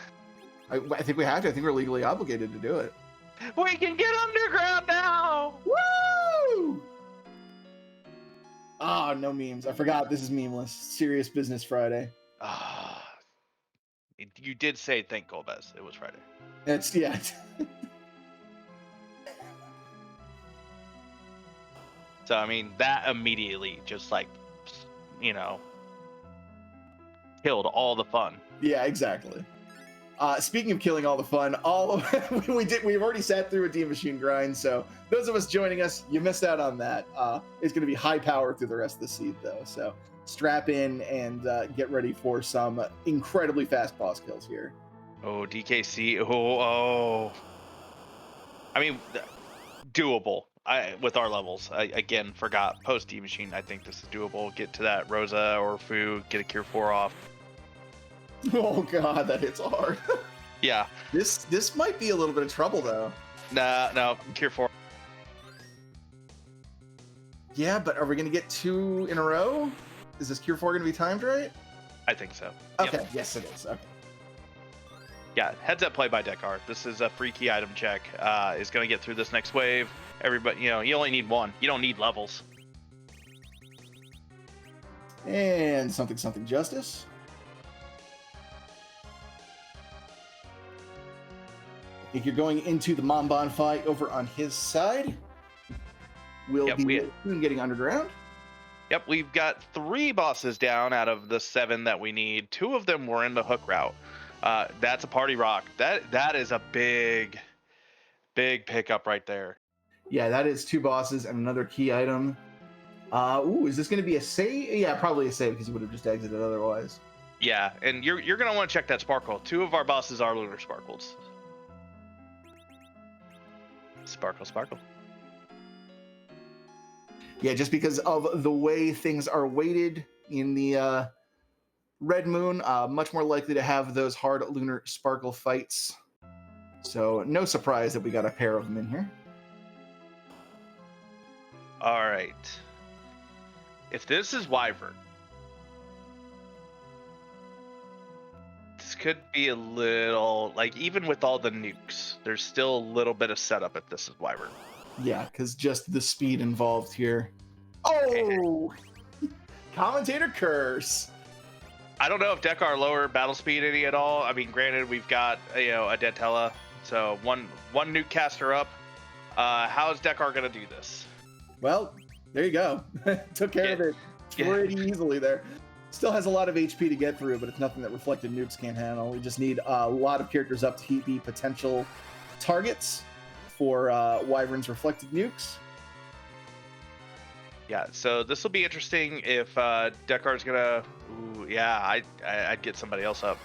I think we have to. I think we're legally obligated to do it. We can get underground now! Woo! Oh, no memes. I forgot this is memeless. Serious Business Friday. You did say thank Golbez. It was Friday. It's, yeah. So, I mean, that immediately just like, killed all the fun. Yeah, exactly. Speaking of killing all the fun, we've already sat through a D Machine grind, so those of us joining us, you missed out on that. It's going to be high power through the rest of the seed, though, so strap in and get ready for some incredibly fast boss kills here. Oh, DKC. Oh. I mean, doable. With our levels. I again forgot post D Machine. I think this is doable. Get to that Rosa or Fu, get a Cure 4 off. Oh god, that hits hard. Yeah. This might be a little bit of trouble though. No, Cure 4. Yeah, but are we gonna get 2 in a row? Is this Cure 4 gonna be timed right? I think so. Okay, Yep. Yes it is. Okay. Yeah, heads up play by Dekar. This is a free key item check. Is gonna get through this next wave. Everybody, you only need 1. You don't need levels. And something justice. If you're going into the Mamban fight over on his side, we'll be soon getting underground. Yep, we've got 3 bosses down out of the 7 that we need. 2 of them were in the hook route. That's a party rock. That is a big pickup right there. Yeah, that is 2 bosses and another key item. Ooh, is this going to be a save? Yeah, probably a save because you would have just exited otherwise. Yeah, and you're gonna want to check that sparkle. 2 of our bosses are lunar sparkles. Sparkle, sparkle. Yeah, just because of the way things are weighted in the Red Moon, much more likely to have those hard lunar sparkle fights. So no surprise that we got a pair of them in here. All right. If this is Wyvern, this could be a little, like, even with all the nukes, there's still a little bit of setup if this is Wyvern. Yeah, because just the speed involved here. Oh! Commentator curse. I don't know if Dekar lower battle speed any at all. I mean, granted, we've got a Detella, so one nuke caster up. How is Dekar gonna do this? Well, there you go. Took care of it pretty easily there. Still has a lot of HP to get through, but it's nothing that reflected nukes can't handle. We just need a lot of characters up to be potential targets for Wyvern's reflected nukes. Yeah, so this will be interesting if Dekar's gonna. Ooh, yeah, I'd get somebody else up.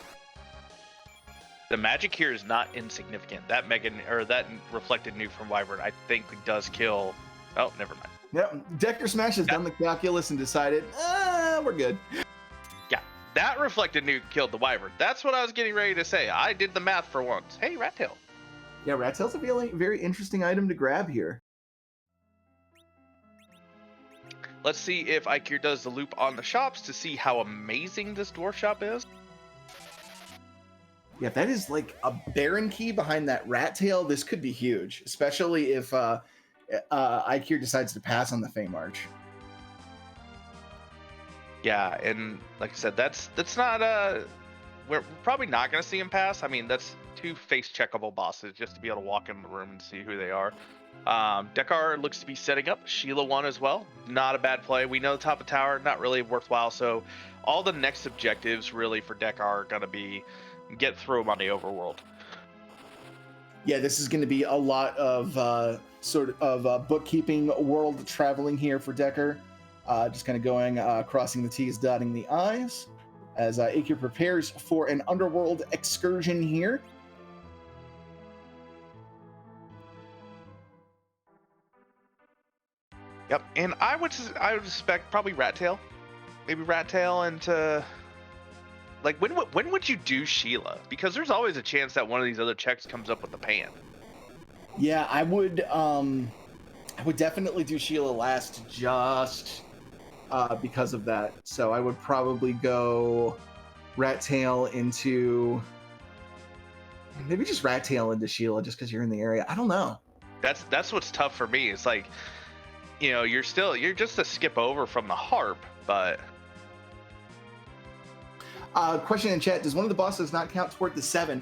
The magic here is not insignificant. That that reflected nuke from Wyvern, I think, does kill. Oh, never mind. Yep, DekarSMASH has done the calculus and decided, we're good. Yeah, that reflected nuke killed the Wyvern. That's what I was getting ready to say. I did the math for once. Hey, Rat Tail. Yeah, Rat Tail's a very, very interesting item to grab here. Let's see if Eykir does the loop on the shops to see how amazing this dwarf shop is. Yeah, if that is like a Baron key behind that Rat Tail, this could be huge, especially if Eykir decides to pass on the Fey March. Yeah, and like I said, that's not we're probably not going to see him pass. I mean, that's 2 face checkable bosses just to be able to walk in the room and see who they are. Dekar looks to be setting up Sheila 1 as well. Not a bad play. We know the top of tower, not really worthwhile. So all the next objectives really for Dekar are going to be get through him on the overworld. Yeah, this is going to be a lot of sort of bookkeeping, world traveling here for Dekar. Just kind of going, crossing the T's, dotting the I's, as Eykir prepares for an underworld excursion here. Yep, and I would suspect probably Rat Tail, maybe Rat Tail, and like when would you do Sheila? Because there's always a chance that one of these other checks comes up with the pan. Yeah, I would definitely do Sheila last, just because of that. So I would probably go Rat Tail into, maybe just Rat Tail into Sheila, just because you're in the area. I don't know. That's what's tough for me. It's like, you're just a skip over from the harp, but question in chat, does one of the bosses not count toward the 7?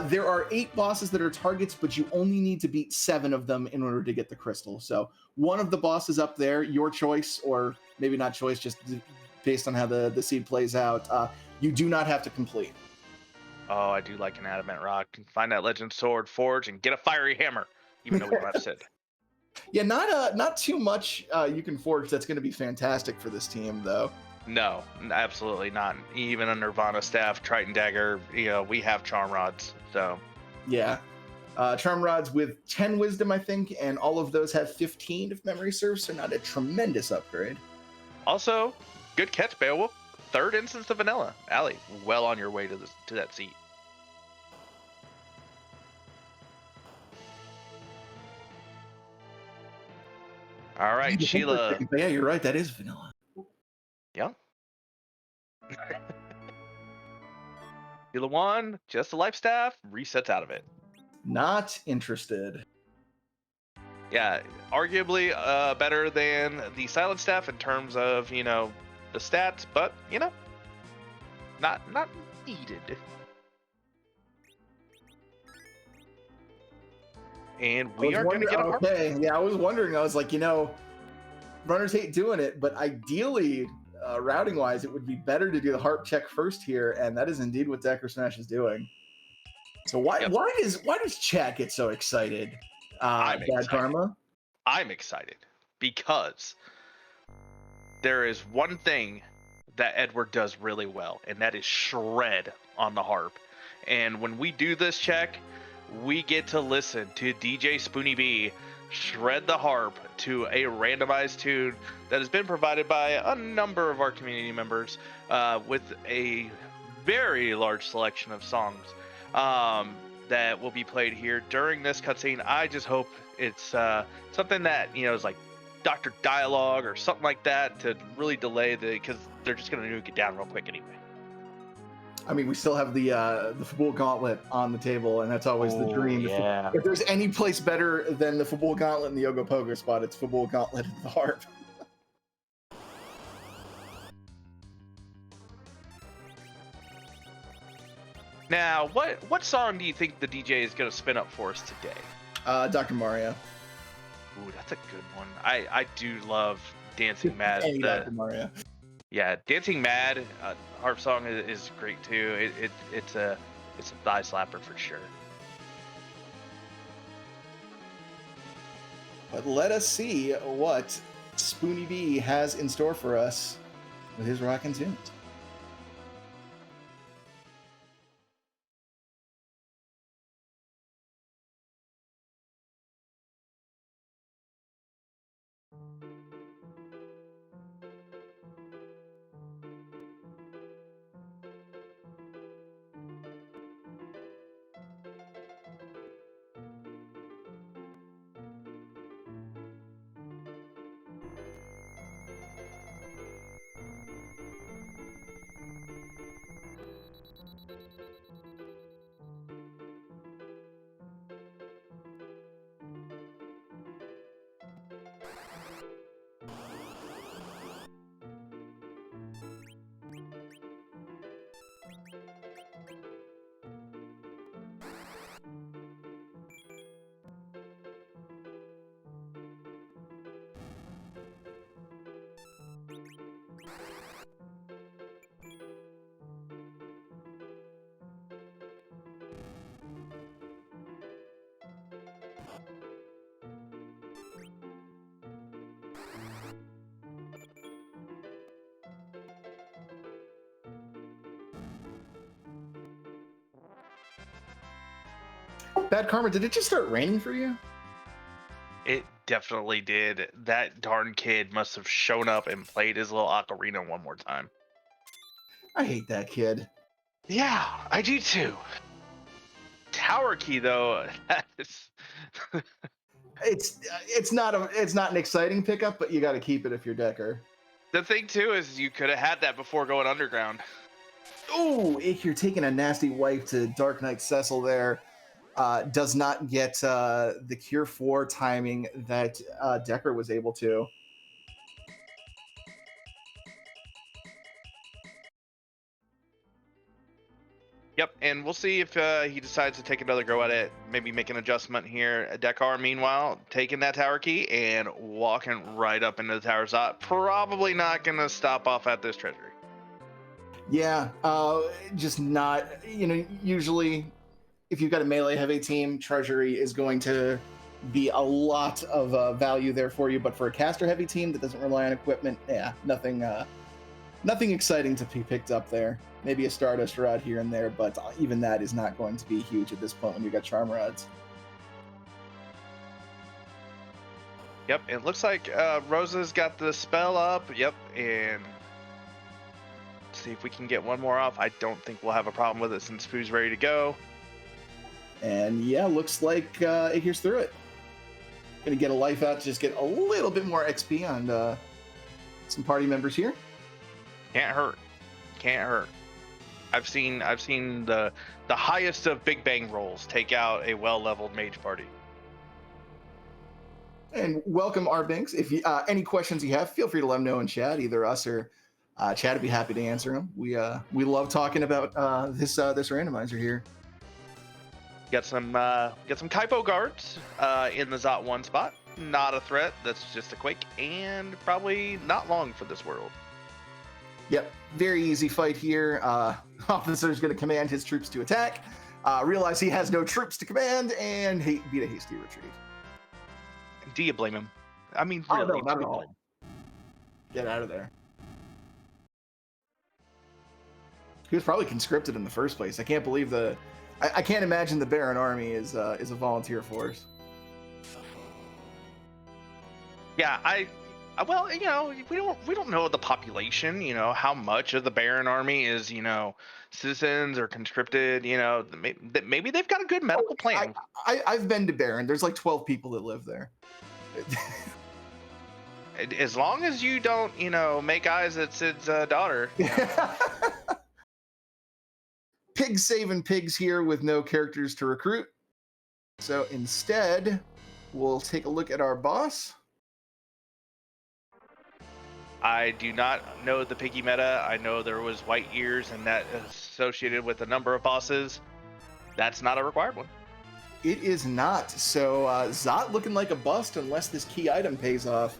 There are 8 bosses that are targets, but you only need to beat 7 of them in order to get the crystal. So one of the bosses up there, your choice, or maybe not choice, just based on how the seed plays out, you do not have to complete. Oh, I do like an adamant rock. Find that legend sword, forge, and get a fiery hammer, even though we don't have Sid. Yeah, not too much you can forge. That's going to be fantastic for this team, though. No, absolutely not. Even a Nirvana staff, Triton dagger, we have charm rods. So yeah, charm rods with 10 wisdom, I think, and all of those have 15 if memory serves. So not a tremendous upgrade. Also, good catch, Beowulf. 3rd instance of vanilla. Allie, well on your way to that seat. All right, Sheila. Yeah, you're right. That is vanilla. Yeah. Sheila 1, just a life staff, resets out of it. Not interested. Yeah, arguably better than the silent staff in terms of, the stats, but, not needed. And we are going to get a harp. Okay, yeah, I was wondering. I was like, from runners hate doing it, but ideally, routing wise, it would be better to do the harp check first here, and that is indeed what DekarSMASH is doing. So why does chat get so excited? I'm Bad excited. Karma. I'm excited because there is one thing that Edward does really well, and that is shred on the harp. And when we do this check, we get to listen to DJ Spoony B shred the harp to a randomized tune that has been provided by a number of our community members with a very large selection of songs that will be played here during this cutscene. I just hope it's something that, is like Dr. Dialogue or something like that to really delay because they're just going to nuke it down real quick anyway. I mean, we still have the football gauntlet on the table, and that's always the dream. Yeah. If there's any place better than the football gauntlet and the Ogopogo spot, it's football gauntlet and the harp. Now, what song do you think the DJ is going to spin up for us today? Dr. Mario. Ooh, that's a good one. I do love Dancing Mad. Dr. Mario. Yeah, Dancing Mad harp song is great too. It's a thigh slapper for sure. But let us see what Spoony B has in store for us with his rockin' tunes. Bad Karma, did it just start raining for you? It definitely did. That darn kid must have shown up and played his little ocarina one more time. I hate that kid. Yeah, I do too. Tower key though, that is it's not an exciting pickup, but you got to keep it if you're Decker. The thing too is you could have had that before going underground. Ooh, Eykir taking a nasty wipe to Dark Knight Cecil there. Does not get the Cure 4 timing that Decker was able to. Yep, and we'll see if he decides to take another go at it, maybe make an adjustment here. Dekar, meanwhile, taking that tower key and walking right up into the tower spot. Probably not going to stop off at this treasury. Yeah, just not, usually if you've got a melee heavy team, treasury is going to be a lot of value there for you, but for a caster heavy team that doesn't rely on equipment, yeah, nothing exciting to be picked up there. Maybe a Stardust Rod here and there, but even that is not going to be huge at this point when you got Charm Rods. Yep, it looks like Rosa's got the spell up. Yep, and see if we can get one more off. I don't think we'll have a problem with it since Foo's ready to go. And yeah, looks like Eykir's through it. Gonna get a life out to just get a little bit more XP on some party members here. Can't hurt. Can't hurt. I've seen the highest of Big Bang rolls take out a well-leveled mage party. And welcome, R-Binks. If you any questions you have, feel free to let them know in chat. Either us or Chad would be happy to answer them. We love talking about this randomizer here. Got some Kaipo guards in the Zot 1 spot. not a threat. That's just a quake, and probably not long for this world. Yep, very easy fight here. Officer's going to command his troops to attack. Realize he has no troops to command, and beat a hasty retreat. Do you blame him? I mean, Oh, really? no, not do at you all. blame him? Get out of there. He was probably conscripted in the first place. I can't believe I can't imagine the Baron army is a volunteer force. Yeah, well, we don't know the population. How much of the Baron army is citizens or conscripted. Maybe they've got a good medical plan. I've been to Baron. There's like 12 people that live there. As long as you don't, make eyes at Sid's daughter. Pigs saving pigs here with no characters to recruit. So instead, we'll take a look at our boss. I do not know the piggy meta. I know there was white ears and that is associated with a number of bosses. That's not a required one. It is not. So Zot looking like a bust unless this key item pays off.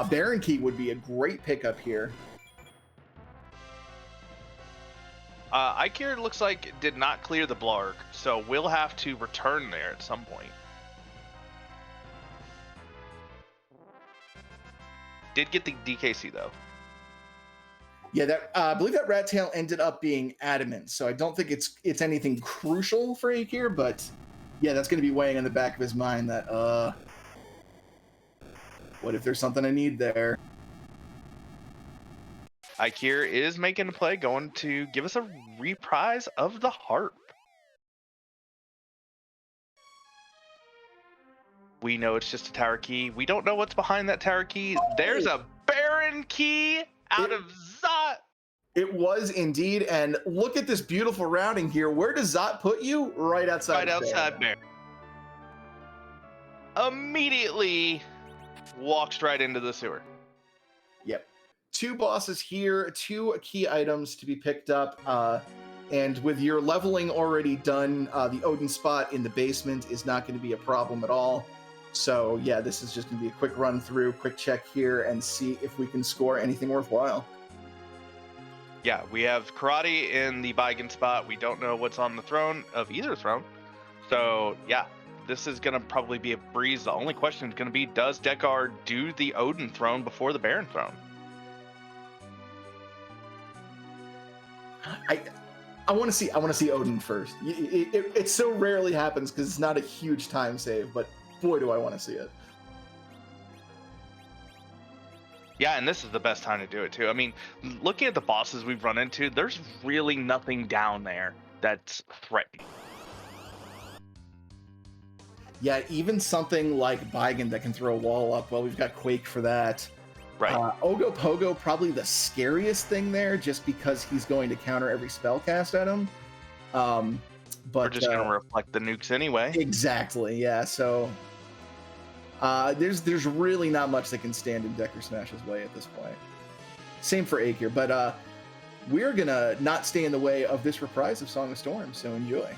Baron Key would be a great pickup here. Eykir looks like it did not clear the Blarg, so we'll have to return there at some point. Did get the DKC though. Yeah, that I believe that Rat Tail ended up being adamant, so I don't think it's anything crucial for Eykir, but yeah, that's going to be weighing in the back of his mind that what if there's something I need there? Eykir is making a play, going to give us a reprise of the harp. We know it's just a tower key. We don't know what's behind that tower key. There's a Baron key out of Zot. It was indeed, and look at this beautiful routing here. Where does Zot put you? Right outside. Right outside Baron. Immediately walks right into the sewer. Yep. 2 bosses here, 2 key items to be picked up, and with your leveling already done, the Odin spot in the basement is not going to be a problem at all. So yeah, this is just going to be a quick run through, quick check here, and see if we can score anything worthwhile. Yeah, we have karate in the Baigen spot. We don't know what's on the throne of either throne. So yeah, this is going to probably be a breeze. The only question is going to be, does Dekar do the Odin throne before the Baron throne? I want to see Odin first. It so rarely happens because it's not a huge time save, but boy, do I want to see it. Yeah, and this is the best time to do it too. I mean, looking at the bosses we've run into, there's really nothing down there that's threatening. Yeah, even something like Baigen that can throw a wall up. Well, we've got Quake for that. Right. Ogo Pogo, probably the scariest thing there, just because he's going to counter every spell cast at him. But we're just going to reflect the nukes anyway. Exactly. Yeah. So there's really not much that can stand in DekarSMASH's way at this point. Same for Eykir, but we're gonna not stay in the way of this reprise of Song of Storms. So enjoy.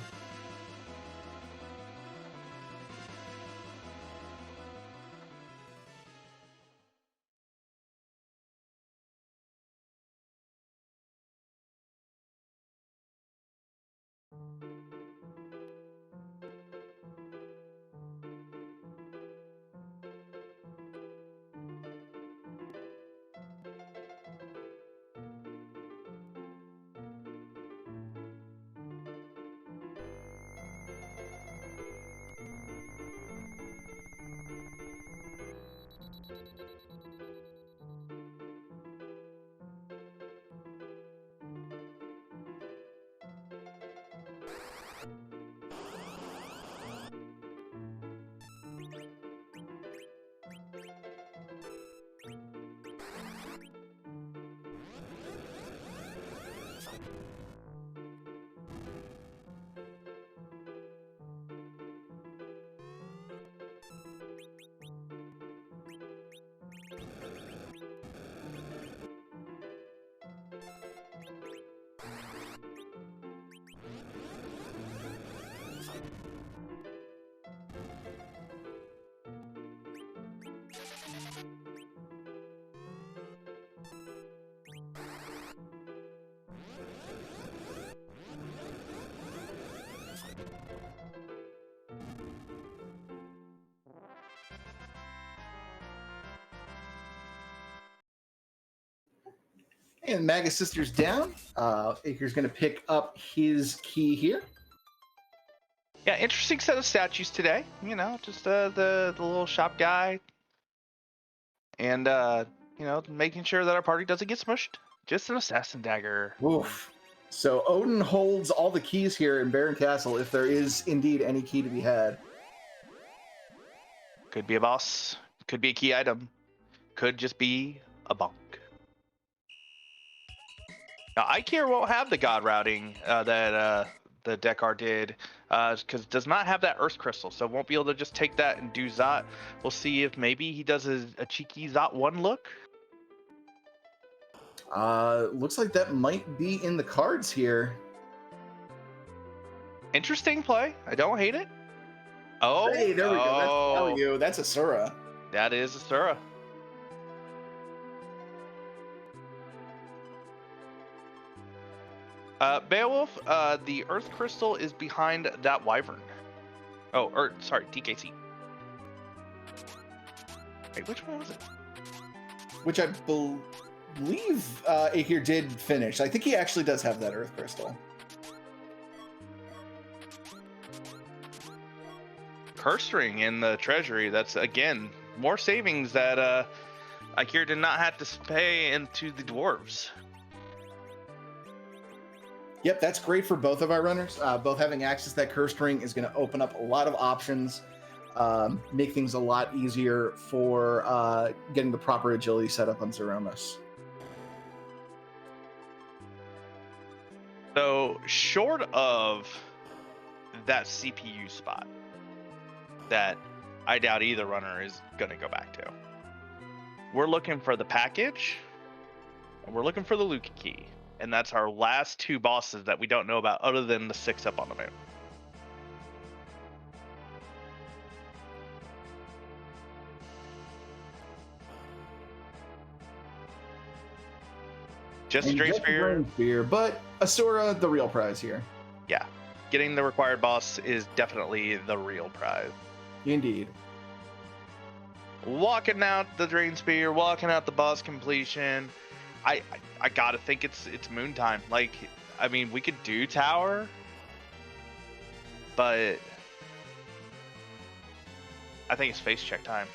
And Magus Sister's down. Eykir's going to pick up his key here. Yeah, interesting set of statues today. You know, just the little shop guy, and you know, making sure that our party doesn't get smushed. Just an assassin dagger. Oof. So Odin holds all the keys here in Baron Castle, if there is indeed any key to be had. Could be a boss. Could be a key item. Could just be a bonk. Now, Eykir won't have the god routing that the Dekar did, because it does not have that Earth Crystal, so won't be able to just take that and do Zot. We'll see if maybe he does a cheeky Zot 1 look. Looks like that might be in the cards here. Interesting play. I don't hate it. Oh, hey, there we go. That's value. That's Asura. That is Asura. Beowulf, the Earth Crystal is behind that Wyvern. Oh, or sorry, TKC. Wait, which one was it? Which I believe Eykir did finish. I think he actually does have that Earth Crystal. Curse ring in the treasury. That's, again, more savings that Eykir did not have to pay into the dwarves. Yep, that's great for both of our runners. Both having access to that cursed ring is going to open up a lot of options, make things a lot easier for getting the proper agility set up on Zeromus. So, short of that CPU spot that I doubt either runner is going to go back to, we're looking for the package, and we're looking for the Luca key. And that's our last two bosses that we don't know about other than the 6 up on the moon. Just a Drain Spear, but Asura, the real prize here. Yeah. Getting the required boss is definitely the real prize. Indeed. Walking out the Drain Spear, walking out the boss completion. I gotta think it's moon time. Like, I mean, we could do tower, but I think it's face check time.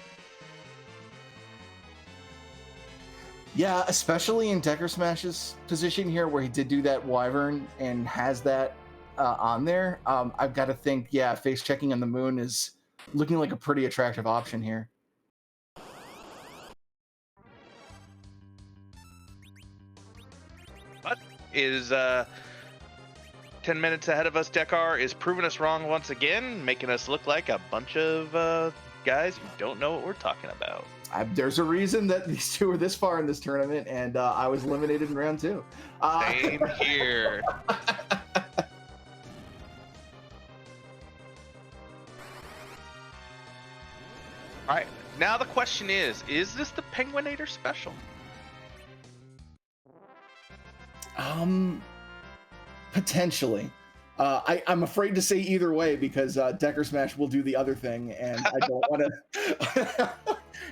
Yeah, especially in DekarSMASH's position here, where he did do that Wyvern and has that on there. I've got to think, yeah, face checking on the moon is looking like a pretty attractive option here. But is 10 minutes ahead of us. Dekar is proving us wrong once again, making us look like a bunch of guys who don't know what we're talking about. There's a reason that these two are this far in this tournament, and I was eliminated in round 2. Same here. All right, now the question is this the Penguinator special? Potentially. I'm afraid to say either way because DekarSMASH will do the other thing, and I don't want to.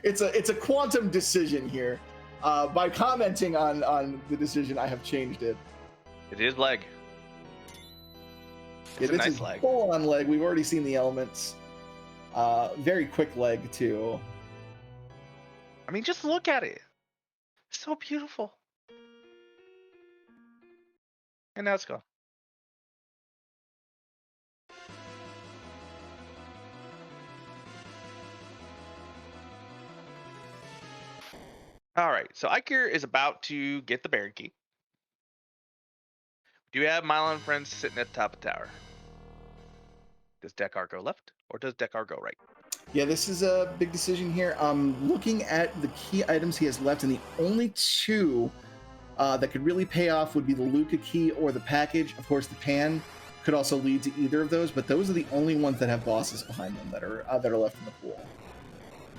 It's a quantum decision here. By commenting on the decision, I have changed it. It is leg. It's a nice leg. Full on leg. We've already seen the elements. Very quick leg too. I mean, just look at it. It's so beautiful. And now it's gone. All right, so Eykir is about to get the Baron Key. Do you have Milo and friends sitting at the top of the tower? Does Dekar go left or does Dekar go right? Yeah, this is a big decision here. Looking at the key items he has left, and the only two that could really pay off would be the Luca key or the package. Of course, the pan could also lead to either of those, but those are the only ones that have bosses behind them that are left in the pool.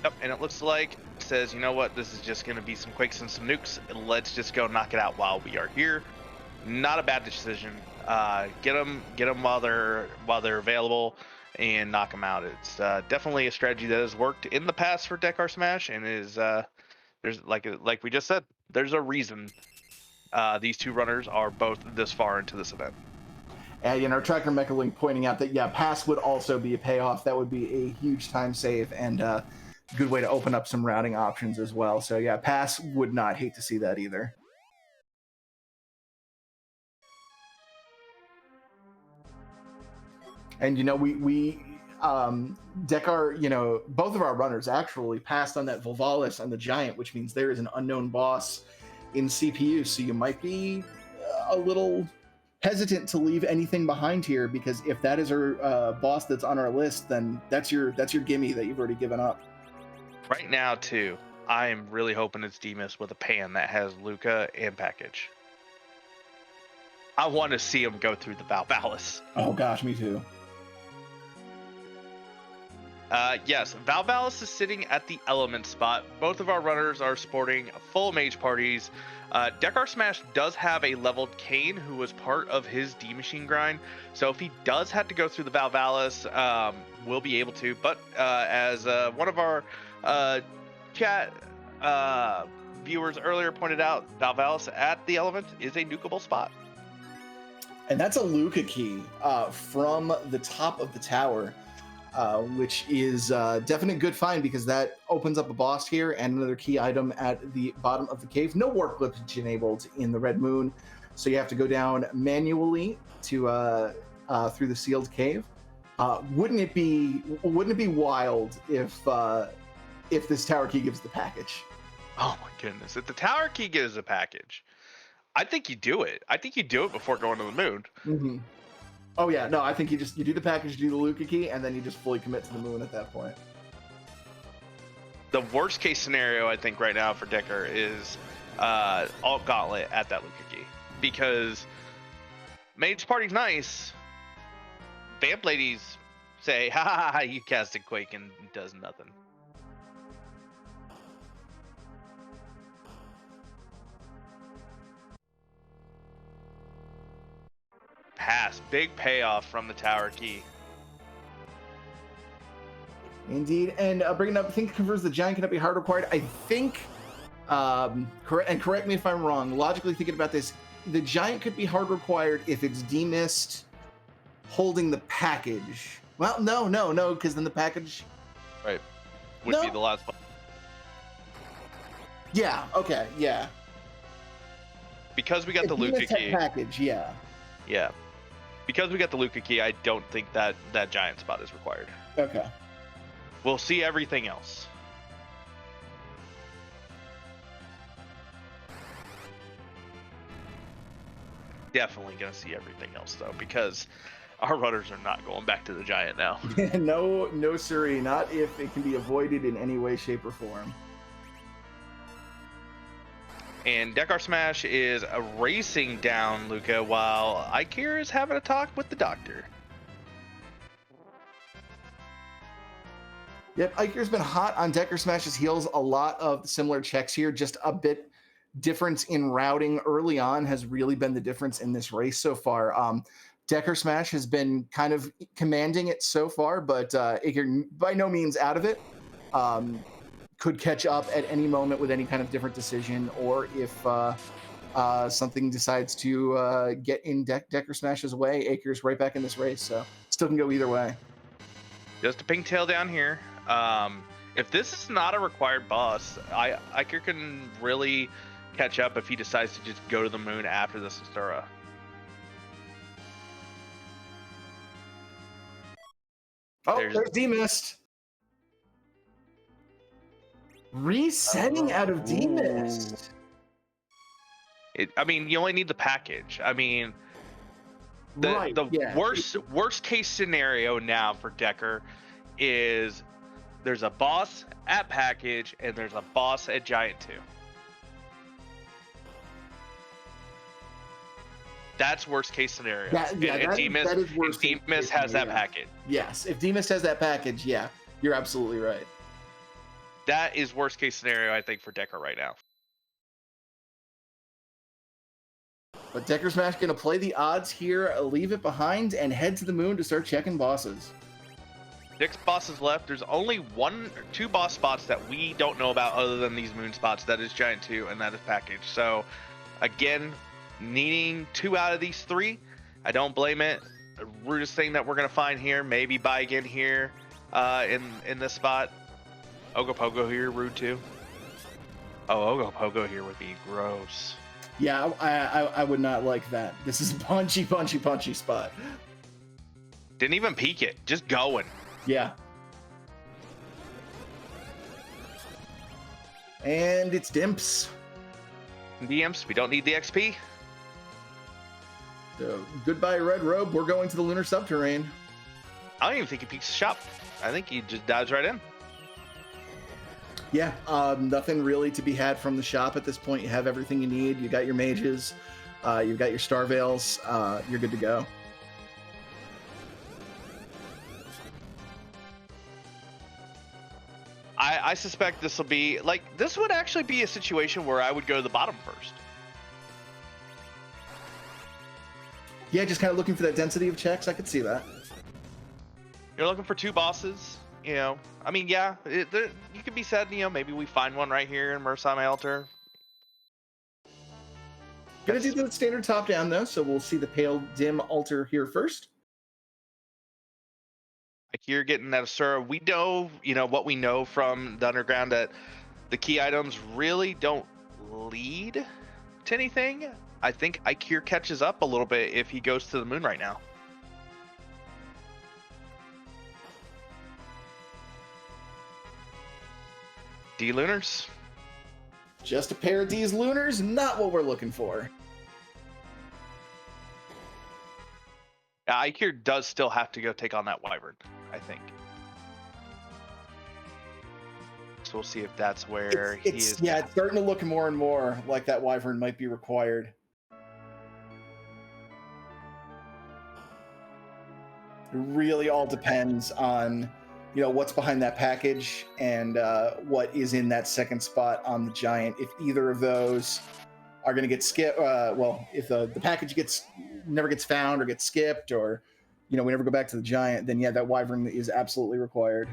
Yep, and it looks like it says, you know what, this is just going to be some quakes and some nukes. Let's just go knock it out while we are here. Not a bad decision. Get them while they're available and knock them out. It's definitely a strategy that has worked in the past for DekarSMASH, and is there's like we just said, there's a reason these two runners are both this far into this event. And Tracker Mechalink pointing out that pass would also be a payoff. That would be a huge time save and a good way to open up some routing options as well. So pass would not hate to see that either. And Dekar, both of our runners actually passed on that Volvalis on the Giant, which means there is an unknown boss in CPU. So you might be a little hesitant to leave anything behind here, because if that is our boss that's on our list, then that's your gimme that you've already given up. Right now, too, I am really hoping it's Demus with a pan that has Luca and package. I want to see him go through the Valvalis. Oh gosh, me too. Yes, Valvalis is sitting at the element spot. Both of our runners are sporting full mage parties. DekarSMASH does have a leveled Kane who was part of his D-Machine grind. So if he does have to go through the Valvalis, we'll be able to. But as one of our chat viewers earlier pointed out, Valvalis at the element is a nukeable spot. And that's a Luca key from the top of the tower. Which is definite good find, because that opens up a boss here and another key item at the bottom of the cave. No warp glitch enabled in the Red Moon, so you have to go down manually to through the sealed cave. Wouldn't it be wild if this tower key gives the package? Oh my goodness! If the tower key gives a package, I think you do it. I think you do it before going to the moon. Mm-hmm. Oh yeah, no, I think you do the package, do the Luca key, and then you just fully commit to the moon at that point. The worst case scenario, I think, right now for Dekar is Alt Gauntlet at that Luca key, because Mage Party's nice. Vamp ladies say, "Ha ha ha! You casted Quake and it does nothing." Pass. Big payoff from the tower key. Indeed. And bringing up, I think confirms the Giant cannot be hard required. I think, correct me if I'm wrong, logically thinking about this, the Giant could be hard required if it's demissed holding the package. Well, no, because then the package... Right. Would be the last one. Yeah, okay, yeah. Because we got the Luca key. Package, yeah. Yeah. Because we got the Luca key, I don't think that Giant spot is required. Okay. We'll see everything else. Definitely going to see everything else, though, because our runners are not going back to the Giant now. No, siree. Not if it can be avoided in any way, shape, or form. And DekarSMASH is racing down Luca while Eykir is having a talk with the doctor. Yep, Eykir's been hot on DekarSMASH's heels. A lot of similar checks here. Just a bit difference in routing early on has really been the difference in this race so far. DekarSMASH has been kind of commanding it so far, but Eykir by no means out of it. Could catch up at any moment with any kind of different decision, or if something decides to get in DekarSMASH's way, Eykir's right back in this race, so still can go either way. Just a pigtail down here. If this is not a required boss, Eykir can really catch up if he decides to just go to the moon after the Sistura. Oh, there's Demist. Resetting out of Demist. I mean, you only need the package. I mean, the worst case scenario now for Dekar is there's a boss at package and there's a boss at Giant 2. That's worst case scenario. If Demus has that package. Yes, if Demus has that package, yeah, you're absolutely right. That is worst case scenario, I think, for Dekar right now. But DekarSMASH going to play the odds here, leave it behind, and head to the moon to start checking bosses. 6 bosses left. There's only 1 or 2 boss spots that we don't know about other than these moon spots. That is Giant 2 and that is Package. So, again, needing 2 out of these 3. I don't blame it. The rudest thing that we're gonna find here, maybe buy again here, in this spot. Ogopogo here, rude too. Oh, Ogopogo here would be gross. Yeah, I would not like that. This is a punchy spot. Didn't even peek it, just going. Yeah. And it's Dimps. DMs, we don't need the XP. So goodbye, Red Robe. We're going to the Lunar Subterrane. I don't even think he peeks the shop. I think he just dives right in. Yeah, nothing really to be had from the shop at this point. You have everything you need. You got your mages, you've got your Star Veils. You're good to go. I suspect this will be like, this would actually be a situation where I would go to the bottom first. Yeah, just kind of looking for that density of checks. I could see that. You're looking for 2 bosses, you know. I mean, yeah, you could be said, you know, maybe we find one right here in Mursame Altar. Gonna do the standard top down though, so we'll see the Pale Dim altar here first. Eykir getting that Asura. We know, you know, what we know from the underground, that the key items really don't lead to anything. I think Eykir catches up a little bit if he goes to the moon right now. D-Lunars. Just a pair of D's Lunars, not what we're looking for. Eykir does still have to go take on that Wyvern, I think. So we'll see if that's where he is. Yeah, it's starting to look more and more like that Wyvern might be required. It really all depends on, you know, what's behind that package and what is in that second spot on the Giant. If either of those are going to get skipped, well, if the package never gets found or gets skipped, or, you know, we never go back to the Giant, then yeah, that Wyvern is absolutely required.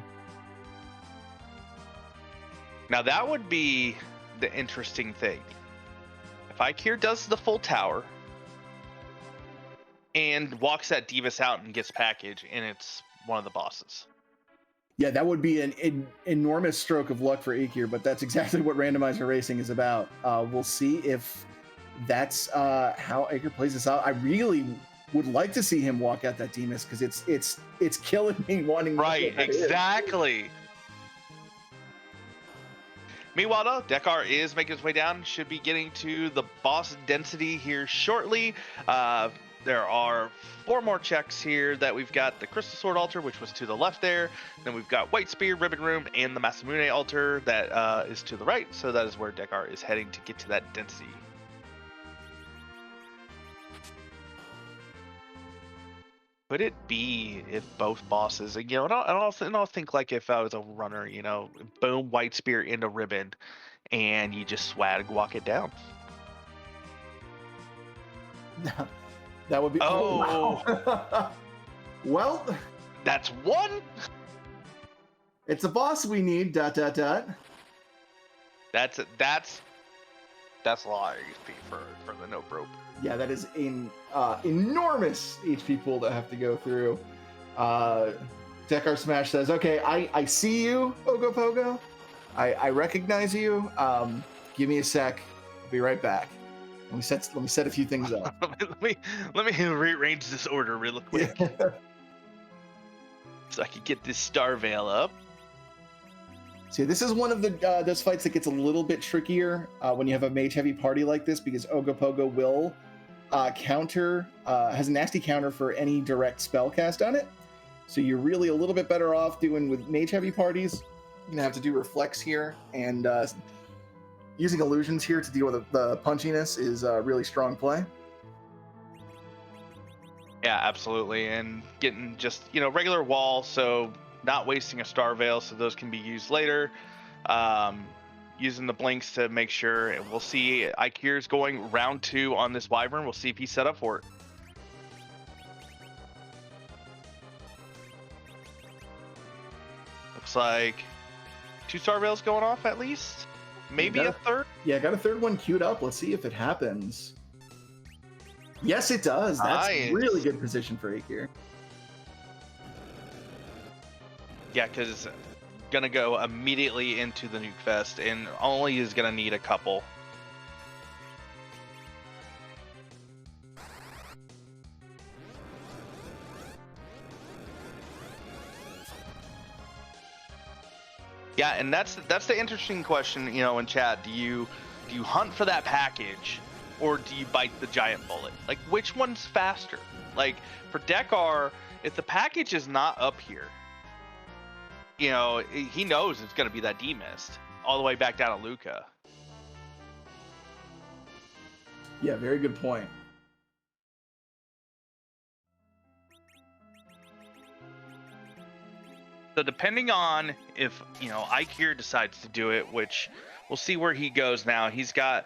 Now that would be the interesting thing. If Eykir does the full tower and walks that Divas out and gets package, and it's one of the bosses. Yeah, that would be an enormous stroke of luck for Eykir, but that's exactly what randomizer racing is about. We'll see if that's how Eykir plays this out. I really would like to see him walk out that Demas, because it's killing me wanting. Right, exactly. Meanwhile, though, Dekar is making his way down. Should be getting to the boss density here shortly. There are 4 more checks here that we've got: the Crystal Sword altar, which was to the left there. Then we've got White Spear, Ribbon Room, and the Masamune altar that is to the right. So that is where Dekar is heading to get to that density. Could it be if both bosses, you know, and I'll think like if I was a runner, you know, boom, White Spear into Ribbon, and you just swag walk it down. That would be. Oh, wow. Well, that's 1. It's a boss we need. ... That's a lot of HP for the no rope. Yeah, that is an enormous HP pool to have to go through. DekarSMASH says, "Okay, I see you, Ogopogo. I recognize you. Give me a sec. I'll be right back. Let me set a few things up." let me rearrange this order real quick, so I can get this Star Veil up. See, this is one of the those fights that gets a little bit trickier when you have a mage heavy party like this, because Ogopogo will has a nasty counter for any direct spell cast on it. So you're really a little bit better off doing with mage heavy parties. You're gonna have to do reflex here, and using illusions here to deal with the punchiness is a really strong play. Yeah, absolutely, and getting just, you know, regular wall, so not wasting a Star Veil, so those can be used later. Using the blinks to make sure, and we'll see. Eykir's going round 2 on this Wyvern. We'll see if he's set up for it. Looks like 2 Star Veils going off at least. Maybe a third. Yeah, got a third one queued up. Let's see if it happens. Yes, it does. That's Nice. really good position for Eykir. Yeah, because gonna go immediately into the nuke fest, and only is gonna need a couple. Yeah, and that's the interesting question, you know, in chat. Do you hunt for that package, or do you bite the giant bullet? Like, which one's faster? Like, for Dekar, if the package is not up here, you know, he knows it's going to be that D-mist all the way back down to Luca. Yeah, very good point. So depending on if, you know, Eykir decides to do it, which we'll see where he goes now. He's got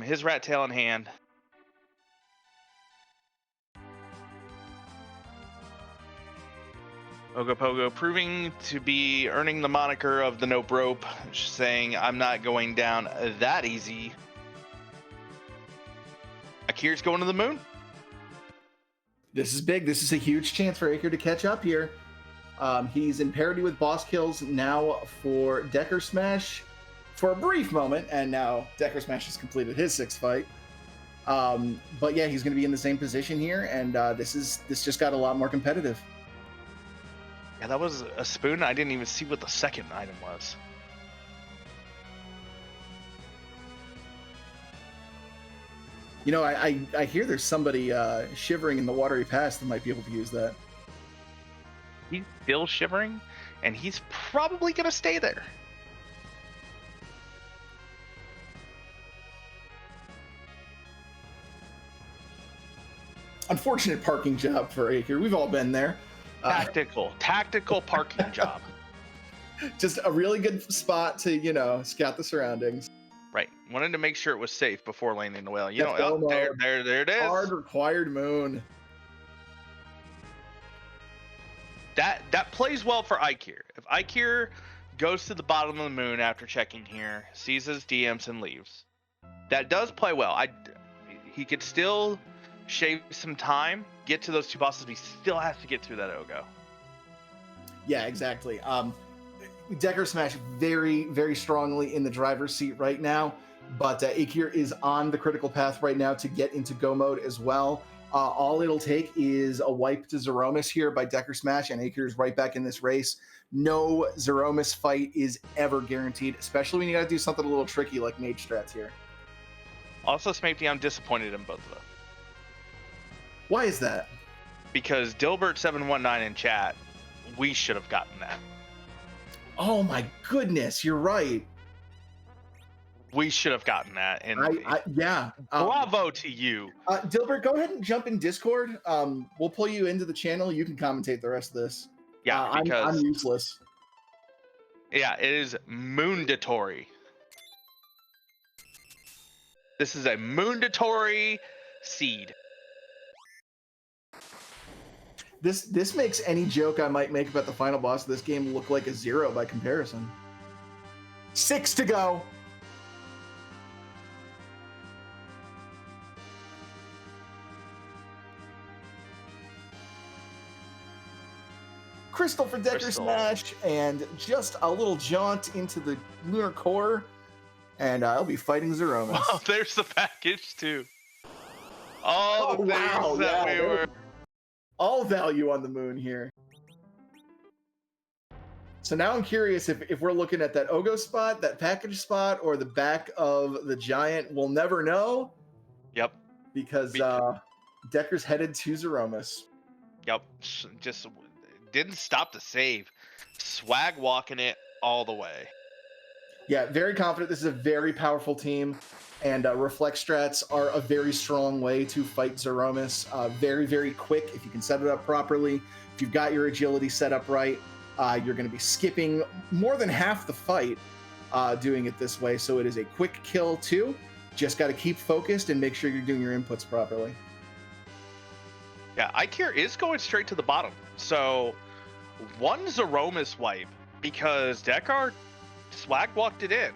his rat tail in hand. Ogopogo proving to be earning the moniker of the nope rope, saying, I'm not going down that easy. Eykir's going to the moon. This is big. This is a huge chance for Eykir to catch up here. He's in parity with boss kills now for DekarSMASH for a brief moment, and now DekarSMASH has completed his 6th fight. But yeah, he's going to be in the same position here, and this just got a lot more competitive. Yeah, that was a spoon. I didn't even see what the second item was. You know, I hear there's somebody shivering in the watery pass that might be able to use that. He's still shivering, and he's probably going to stay there. Unfortunate parking job for Eykir. We've all been there. Tactical parking job. Just a really good spot to, you know, scout the surroundings. Right. Wanted to make sure it was safe before landing the whale. You know, Go there it is. Hard required moon. That plays well for Eykir. If Eykir goes to the bottom of the moon after checking here, sees his DMs and leaves, that does play well. He could still shave some time, get to those 2 bosses, but he still has to get through that Ogo. Yeah, exactly. DekarSMASH very, very strongly in the driver's seat right now, but Eykir is on the critical path right now to get into go mode as well. All it'll take is a wipe to Zemus here by DekarSMASH, and Eykir is right back in this race. No Zemus fight is ever guaranteed, especially when you got to do something a little tricky like mage strats here. Also, Smaky, I'm disappointed in both of them. Why is that? Because Dilbert719 in chat, we should have gotten that. Oh my goodness, you're right. We should have gotten that. And yeah. Bravo to you. Dilbert, go ahead and jump in Discord. We'll pull you into the channel. You can commentate the rest of this. Yeah, because I'm useless. Yeah, it is moondatory. This is a moondatory seed. This makes any joke I might make about the final boss of this game look like a 0 by comparison. 6 to go. Crystal for DekarSMASH, and just a little jaunt into the lunar core, and I'll be fighting Zemus. Oh, there's the package too. All the things that we were. All value on the moon here. So now I'm curious if we're looking at that Ogo spot, that package spot, or the back of the giant. We'll never know. Yep. Because Dekar's headed to Zemus. Yep. Just didn't stop to save. Swag walking it all the way. Yeah, very confident. This is a very powerful team. And reflect strats are a very strong way to fight Zemus. Very, very quick if you can set it up properly. If you've got your agility set up right, you're going to be skipping more than half the fight doing it this way. So it is a quick kill too. Just got to keep focused and make sure you're doing your inputs properly. Yeah, Eykir is going straight to the bottom. So one Zemus wipe because Dekar swag walked it in.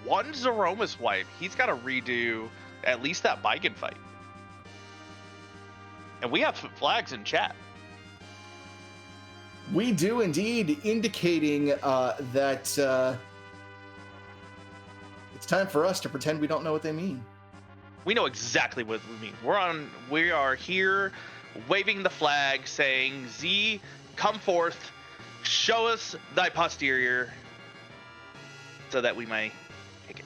One Zemus wipe, he's got to redo at least that Baigen fight. And we have flags in chat. We do indeed, indicating that it's time for us to pretend we don't know what they mean. We know exactly what we mean. We are here waving the flag saying, Z, come forth, show us thy posterior, so that we may take it.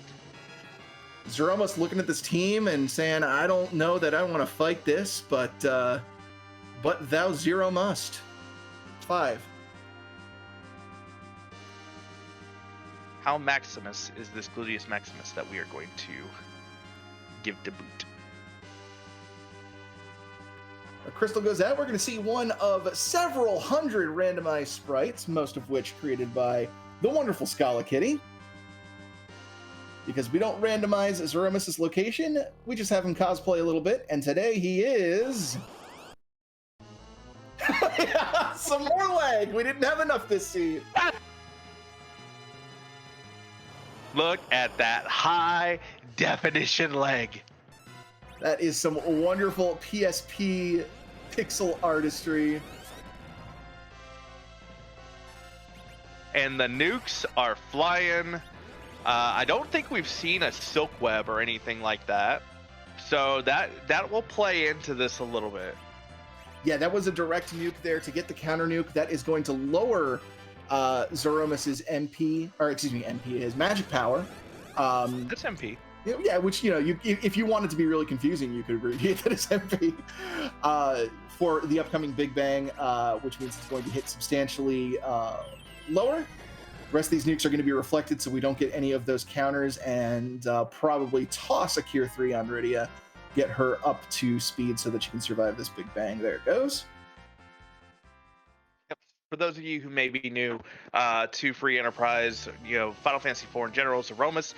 Zeromus looking at this team and saying, I don't know that I want to fight this, but thou Zero must. 5. How Maximus is this Gluteus Maximus that we are going to give to boot? A crystal goes out. We're going to see one of several hundred randomized sprites, most of which created by the wonderful Scala Kitty. Because we don't randomize Zeromus' location, we just have him cosplay a little bit, and today he is... Some more leg! We didn't have enough this seed. Look at that high definition leg. That is some wonderful PSP pixel artistry. And the nukes are flying. I don't think we've seen a silk web or anything like that. So that will play into this a little bit. Yeah, that was a direct nuke there to get the counter nuke. That is going to lower Zeromus's MP, or excuse me, MP, his magic power. That's MP. Yeah, which, if you wanted to be really confusing, you could abbreviate that as MP for the upcoming Big Bang, which means it's going to hit substantially lower. The rest of these nukes are going to be reflected, so we don't get any of those counters, and probably toss a Eykir 3 on Rydia, get her up to speed so that she can survive this Big Bang. There it goes. For those of you who may be new to Free Enterprise, Final Fantasy IV in general, Zeromus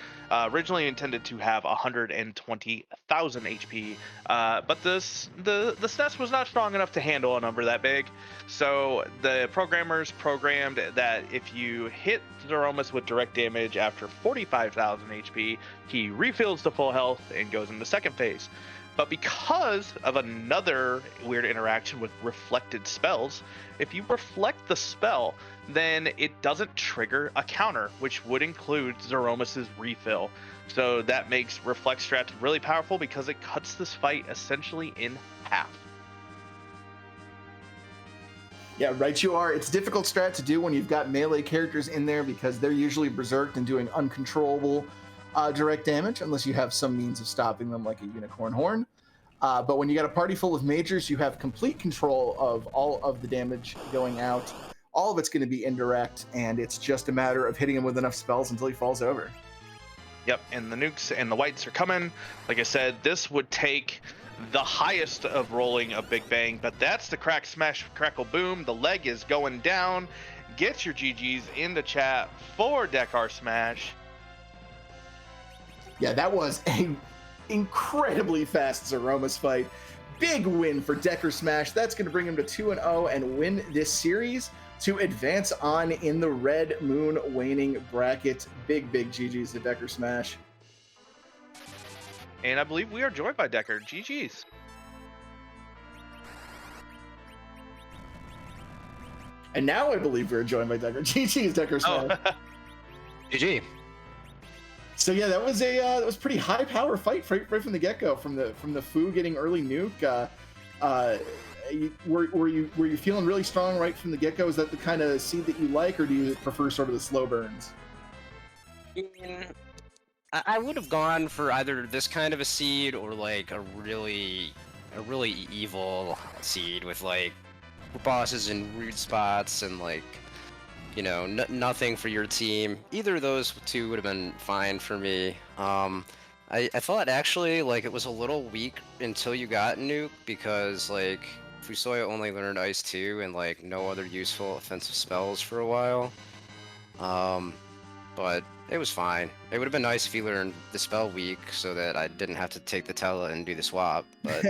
originally intended to have 120,000 HP, but the SNES was not strong enough to handle a number that big. So the programmers programmed that if you hit Zeromus with direct damage after 45,000 HP, he refills to full health and goes into second phase. But because of another weird interaction with reflected spells, if you reflect the spell, then it doesn't trigger a counter, which would include Zeromus' refill. So that makes Reflect Strat really powerful because it cuts this fight essentially in half. Yeah, right you are. It's a difficult strat to do when you've got melee characters in there because they're usually berserked and doing uncontrollable direct damage, unless you have some means of stopping them like a unicorn horn. But when you got a party full of majors, you have complete control of all of the damage going out. All of it's going to be indirect, and it's just a matter of hitting him with enough spells until he falls over. Yep, and the nukes and the whites are coming. Like I said, this would take the highest of rolling a Big Bang, but that's the crack, smash, crackle, boom. The leg is going down. Get your GGs in the chat for DekarSMASH. Yeah, that was an incredibly fast Zeromus fight. Big win for DekarSMASH. That's going to bring him to 2-0 and win this series to advance on in the Red Moon Waning bracket. Big GGs to DekarSMASH. And I believe we are joined by Decker. GGs. And now I believe we're joined by Decker. GGs, DekarSMASH. Oh. GG. So yeah, that was pretty high power fight right from the get go. From the Fu getting early nuke. Were you feeling really strong right from the get go? Is that the kind of seed that you like, or do you prefer sort of the slow burns? I would have gone for either this kind of a seed or like a really evil seed with like bosses in root spots and like, nothing for your team. Either of those two would have been fine for me. I thought actually like it was a little weak until you got nuke, because like Fusoya only learned Ice 2 and like no other useful offensive spells for a while. But it was fine. It would have been nice if you learned the spell weak so that I didn't have to take the Tela and do the swap, but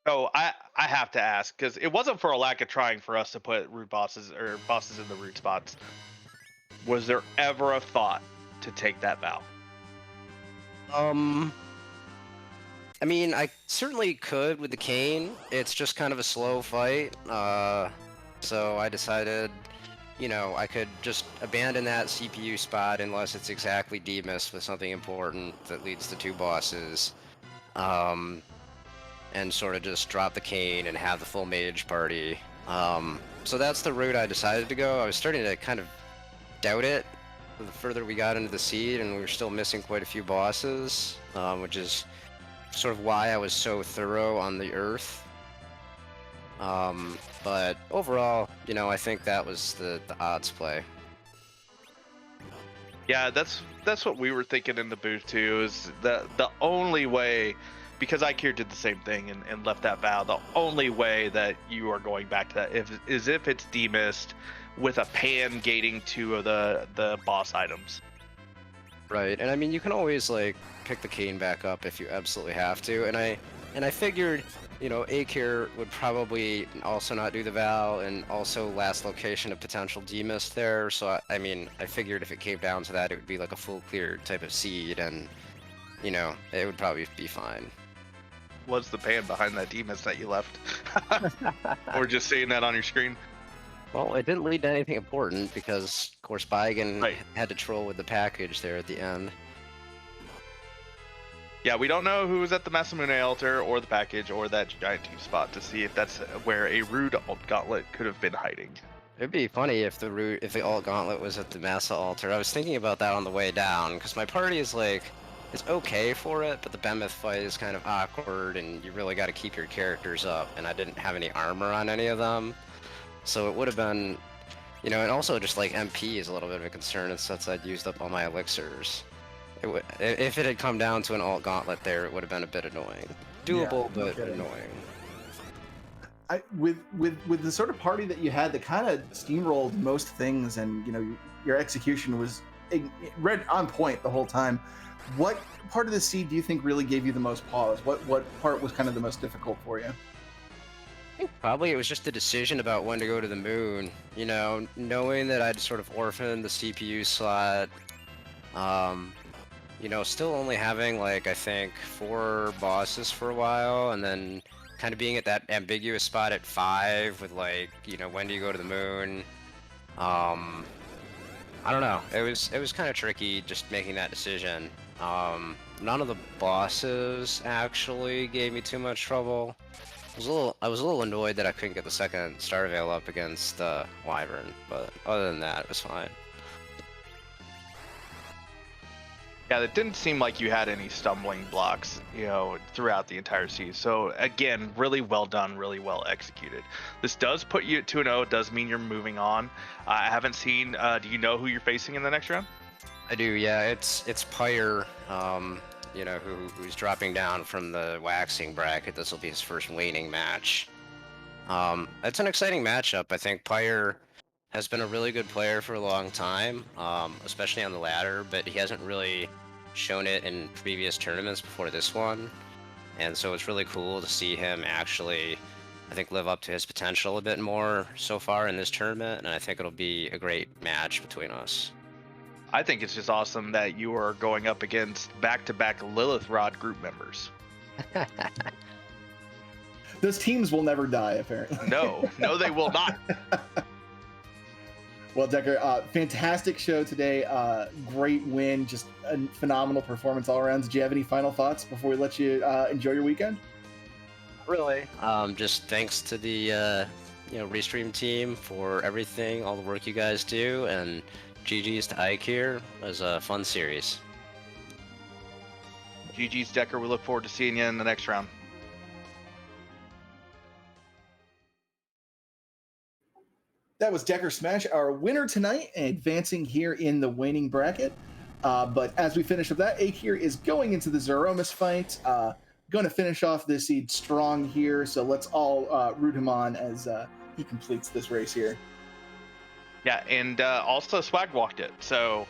So I have to ask, because it wasn't for a lack of trying for us to put root bosses or bosses in the root spots. Was there ever a thought to take that vow? I mean, I certainly could with the cane. It's just kind of a slow fight. So I decided, you know, I could just abandon that CPU spot unless it's exactly demissed with something important that leads to 2 bosses. And sort of just drop the cane and have the full mage party. So that's the route I decided to go. I was starting to kind of doubt it the further we got into the seed, and we were still missing quite a few bosses, which is sort of why I was so thorough on the Earth. But overall, you know, I think that was the odds play. Yeah, that's what we were thinking in the booth too. Is the only way, because Eykir did the same thing and left that vow. The only way that you are going back to that is if it's demissed with a pan gating 2 of the boss items. Right, and I mean, you can always like pick the cane back up if you absolutely have to. And I figured, you know, Eykir would probably also not do the vow, and also last location of potential demist there. So I mean, I figured if it came down to that, it would be like a full clear type of seed, and you know, it would probably be fine. What's the pan behind that demist that you left? Or just seeing that on your screen? Well, it didn't lead to anything important because, of course, Baigen Right. had to troll with the package there at the end. Yeah, we don't know who was at the Masamune altar or the package or that giant team spot to see if that's where a rude gauntlet could have been hiding. It'd be funny if the alt gauntlet was at the Massa altar. I was thinking about that on the way down because my party is like, it's okay for it, but the Behemoth fight is kind of awkward, and you really got to keep your characters up. And I didn't have any armor on any of them, so it would have been, you know, and also just like MP is a little bit of a concern since I'd used up all my elixirs. If it had come down to an alt gauntlet there, it would have been a bit annoying. Doable, Yeah, no but kidding. annoying. With the sort of party that you had that kind of steamrolled most things, and you know, your execution was right on point the whole time. What part of the seed do you think really gave you the most pause? What part was kind of the most difficult for you? I think probably it was just the decision about when to go to the moon. You know, knowing that I'd sort of orphaned the CPU slot. You know, still only having like I think 4 bosses for a while, and then kind of being at that ambiguous spot at 5 with like, you know, when do you go to the moon? I don't know. It was kind of tricky just making that decision. None of the bosses actually gave me too much trouble. I was a little annoyed that I couldn't get the second Star Veil up against Wyvern, but other than that, it was fine. Yeah, it didn't seem like you had any stumbling blocks, you know, throughout the entire season. So again, really well done, really well executed. This does put you at 2-0. It does mean you're moving on. I haven't seen. Do you know who you're facing in the next round? I do, yeah. It's Pyre, you know, who's dropping down from the waxing bracket. This will be his first Waning match. It's an exciting matchup. I think Pyre has been a really good player for a long time, especially on the ladder, but he hasn't really shown it in previous tournaments before this one. And so it's really cool to see him actually, I think, live up to his potential a bit more so far in this tournament, and I think it'll be a great match between us. I think it's just awesome that you are going up against back-to-back Lilith Rod group members. Those teams will never die, apparently. No, they will not. Well, Dekar, fantastic show today. Great win, just a phenomenal performance all around. Did you have any final thoughts before we let you enjoy your weekend? Really? Just thanks to the you know, Restream team for everything, all the work you guys do, and GG's to Eykir. It was a fun series. GG's, Dekar. We look forward to seeing you in the next round. That was DekarSMASH, our winner tonight, advancing here in the Waning bracket. But as we finish up that, Eykir is going into the Zeromus fight. Going to finish off this seed strong here, so let's all root him on as he completes this race here. Yeah, and also Swag walked it. So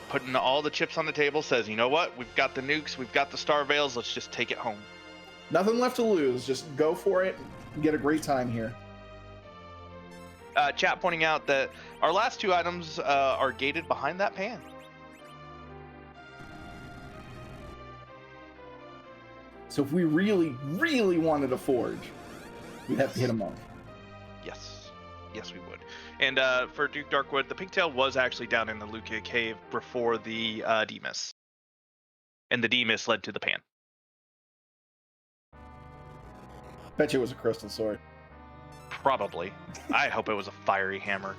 putting all the chips on the table says, you know what? We've got the nukes, we've got the Star Veils. Let's just take it home. Nothing left to lose. Just go for it and get a great time here. Chat pointing out that our last 2 items are gated behind that pan. So if we really, really wanted a forge, we'd have to hit a monk. Yes. Yes, we would. And for Duke Darkwood, the Pigtail was actually down in the Lucia Cave before the Demus. And the Demus led to the pan. Bet you it was a crystal sword. Probably. I hope it was a fiery hammer.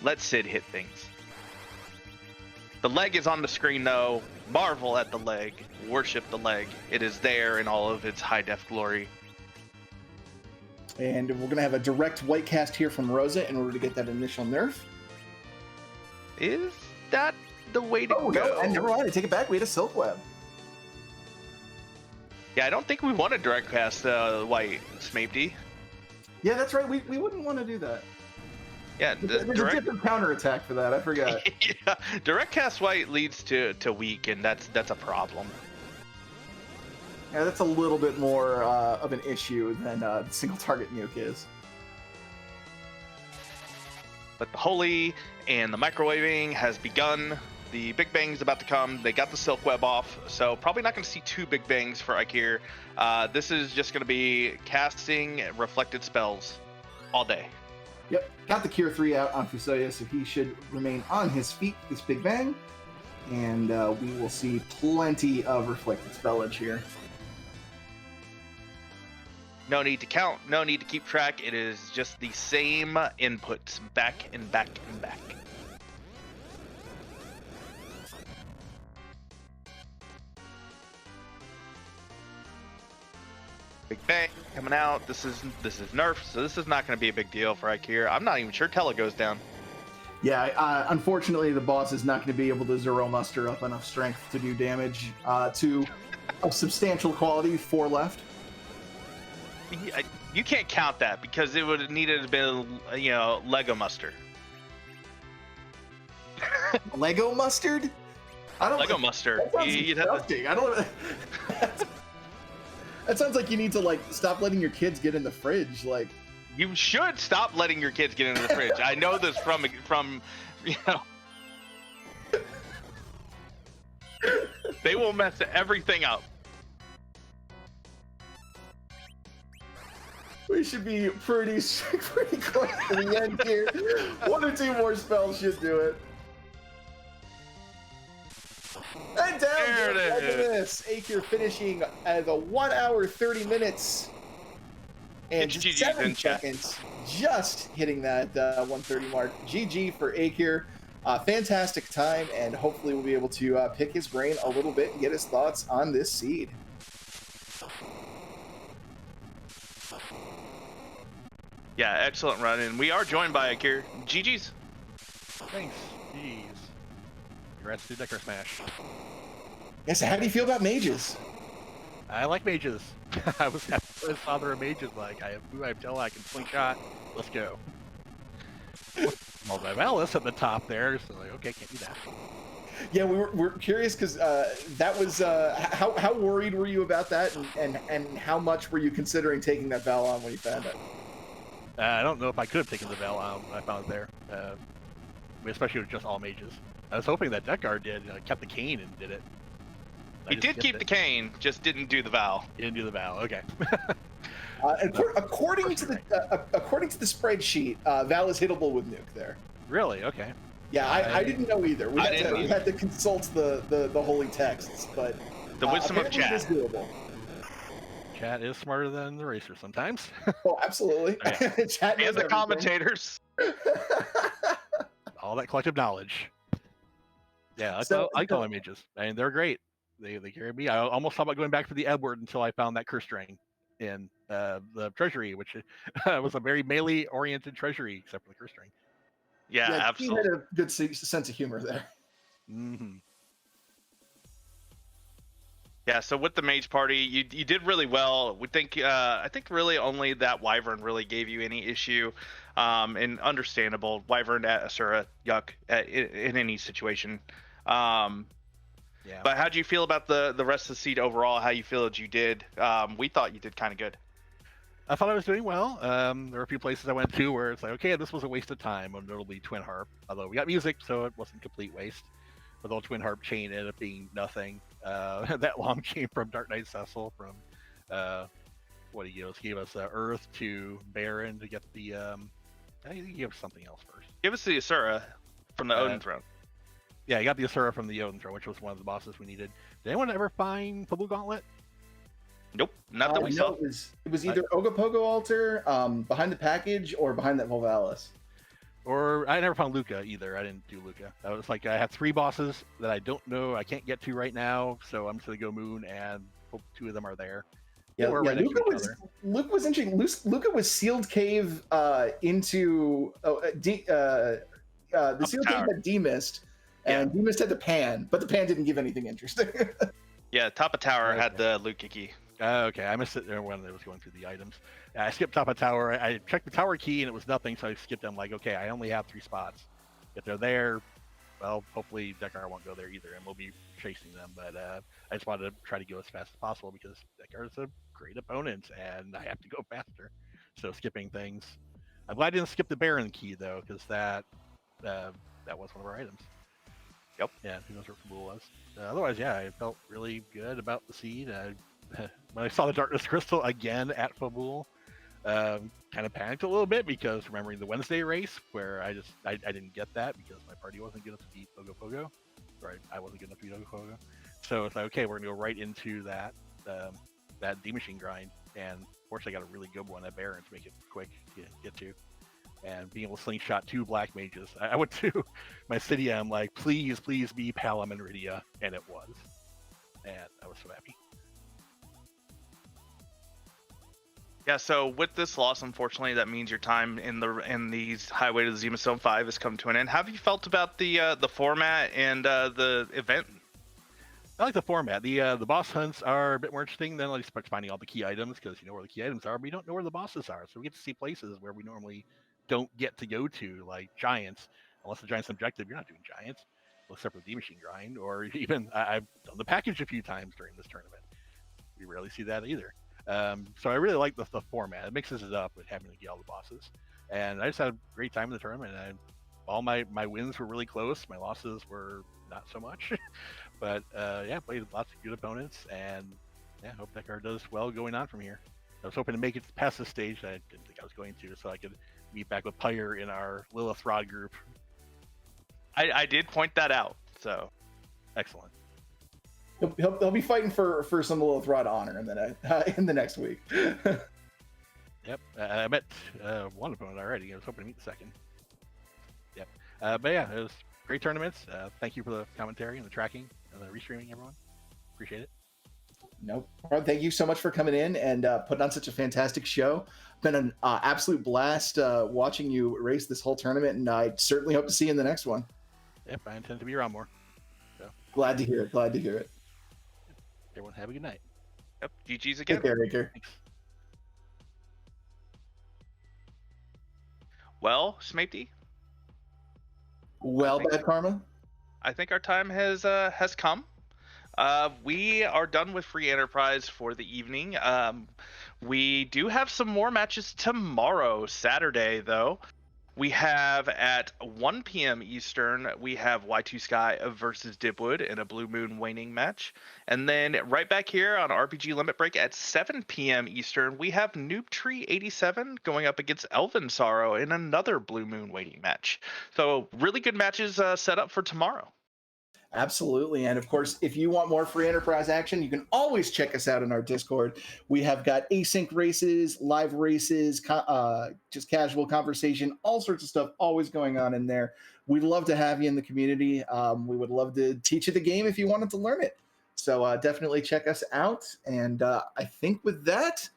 Let Sid hit things. The leg is on the screen, though. Marvel at the leg. Worship the leg. It is there in all of its high-def glory. And we're going to have a direct white cast here from Rosa in order to get that initial nerf. Is that the way to go? No, and never mind. I take it back. We had a Silk Web. Yeah, I don't think we want to direct cast white Smapedy. Yeah, that's right. We wouldn't want to do that. Yeah, There's a different counterattack for that. I forgot. Yeah, direct cast white leads to weak, and that's a problem. Yeah, that's a little bit more of an issue than single target nuke is. But the holy and the microwaving has begun. The big bang's about to come. They got the silk web off, so probably not going to see two big bangs for Eykir. This is just going to be casting reflected spells all day. Yep, got the Cure 3 out on Fusoya, so he should remain on his feet this big bang. And we will see plenty of reflected spellage here. No need to count, no need to keep track. It is just the same inputs back and back and back. Big bang coming out. This is nerf, so this is not going to be a big deal for Eykir. I'm not even sure Tele goes down. Yeah, unfortunately, the boss is not going to be able to zero muster up enough strength to do damage to a substantial quality. 4 left. You can't count that because it would have needed to be, Lego muster. Lego mustard? I don't. Lego muster. That sounds disgusting. I don't. That sounds like you need to stop letting your kids get in the fridge. You should stop letting your kids get into the fridge. I know this from they will mess everything up. We should be pretty close to the end here. 1 or 2 more spells should do it. And down there it is. Eykir finishing at the 1 hour 30 minutes and it's 7 GG's seconds, just hitting that 130 mark. GG for Eykir. Fantastic time, and hopefully we'll be able to pick his brain a little bit and get his thoughts on this seed. Yeah, excellent run, and we are joined by Eykir. GG's. Thanks. Jeez. Congrats to DekarSMASH. Yeah, so how do you feel about mages? I like mages. I was happy when I saw there were mages. Like, I have blue, I have Tele, I can slingshot. Let's go. Multi-Valis at the top there, so okay, can't do that. Yeah, we're curious because that was how worried were you about that, and how much were you considering taking that Val on when you found it? I don't know if I could have taken the Val on when I found it there, especially with just all mages. I was hoping that Dekar did kept the cane and did it. He did keep the cane, just didn't do the Val. He didn't do the Val. Okay. According to the spreadsheet, Val is hittable with nuke there. Really? Okay. Yeah, I didn't know either. We had to consult the holy texts, but the wisdom of chat. Is doable. Chat is smarter than the racer sometimes. Oh, absolutely. Okay. Chat and the everything. commentators. All that collective knowledge. Yeah, I like all my mages. I mean, they're great. They carry me. I almost thought about going back for the Edward until I found that curse string in the treasury, which was a very melee-oriented treasury, except for the curse string. Yeah, absolutely. He had a good sense of humor there. Mm-hmm. Yeah, so with the mage party, you did really well. We think I think really only that Wyvern really gave you any issue, and understandable. Wyvern at Asura, yuck in any situation. Yeah. But how do you feel about the rest of the seed overall? How you feel that you did? We thought you did kind of good. I thought I was doing well. There were a few places I went to where it's like, okay, this was a waste of time, notably Twin Harp. Although we got music, so it wasn't complete waste. But the Twin Harp chain ended up being nothing. That long came from Dark Knight Cecil from what he gave us. He gave us Earth to Baron to get the. I think he gave us something else first. Give us the Asura from the Odin Throne. Yeah, he got the Asura from the Odin Throne, which was one of the bosses we needed. Did anyone ever find Pablo Gauntlet? Nope, not that we saw. It was either Ogopogo Altar, behind the package, or behind that Volvalis. Or I never found Luca either. I didn't do Luca. I was like, I have 3 bosses that I don't know, I can't get to right now, so I'm just gonna go Moon and hope 2 of them are there. Yeah, Right Luca was interesting. Luca was sealed cave into the sealed cave had demist, and demist had the pan, but the pan didn't give anything interesting. Yeah, top of tower had the Luke key. Okay, I missed it there when I was going through the items. I skipped top of tower. I checked the tower key and it was nothing, so I skipped them. Like, okay, I only have 3 spots. If they're there, well, hopefully Dekar won't go there either, and we'll be chasing them. But I just wanted to try to go as fast as possible because Dekar is a great opponent, and I have to go faster. So skipping things. I'm glad I didn't skip the Baron key though, because that was one of our items. Yep. Yeah, who knows where Kabul was. Otherwise, yeah, I felt really good about the seed. When I saw the Darkness Crystal again at Fabul, kind of panicked a little bit because remembering the Wednesday race where I didn't get that because my party wasn't good enough to beat Ogopogo, or I wasn't good enough to beat Ogopogo. So it's like, okay, we're gonna go right into that D machine grind, and fortunately I got a really good one at Baron to make it quick to get to. And being able to slingshot 2 black mages. I went to my city and I'm like, please be Palom and Rydia, and it was. And I was so happy. Yeah, so with this loss, unfortunately, that means your time in these Highway to the Zemus Zone 5 has come to an end. How have you felt about the format and the event? I like the format. The boss hunts are a bit more interesting than like finding all the key items, because you know where the key items are, but you don't know where the bosses are. So we get to see places where we normally don't get to go to, like giants. Unless the giant's objective, you're not doing giants, except for the D-Machine grind, or even I've done the package a few times during this tournament. We rarely see that either. So I really like the format. It mixes it up with having to get all the bosses. And I just had a great time in the tournament. And all my wins were really close. My losses were not so much. But yeah, played lots of good opponents. And yeah, hope Dekar does well going on from here. I was hoping to make it past this stage. I didn't think I was going to, so I could meet back with Pyre in our Lilith Rod group. I did point that out, so excellent. He'll be fighting for some Lilith Rod honor in the next week. Yep, I met one opponent already. I was hoping to meet the second. Yep, but yeah, it was great tournaments. Thank you for the commentary and the tracking and the restreaming, everyone. Appreciate it. Nope. Thank you so much for coming in and putting on such a fantastic show. Been an absolute blast watching you race this whole tournament, and I certainly hope to see you in the next one. Yep, I intend to be around more. So. Glad to hear it. Glad to hear it. Everyone have a good night. Yep, GG's again. Take care, Eykir. Thanks. Well, Smatey. Well, Bad Karma. I think our time has come. We are done with Free Enterprise for the evening. We do have some more matches tomorrow, Saturday, though. We have at 1 p.m. Eastern, we have Y2 Sky versus Dibwood in a Blue Moon Waning match. And then right back here on RPG Limit Break at 7 p.m. Eastern, we have Noob Tree 87 going up against Elven Sorrow in another Blue Moon Waning match. So really good matches set up for tomorrow. Absolutely. And of course, if you want more Free Enterprise action, you can always check us out in our Discord. We have got async races, live races, just casual conversation, all sorts of stuff always going on in there. We'd love to have you in the community. We would love to teach you the game if you wanted to learn it. So definitely check us out. And I think with that,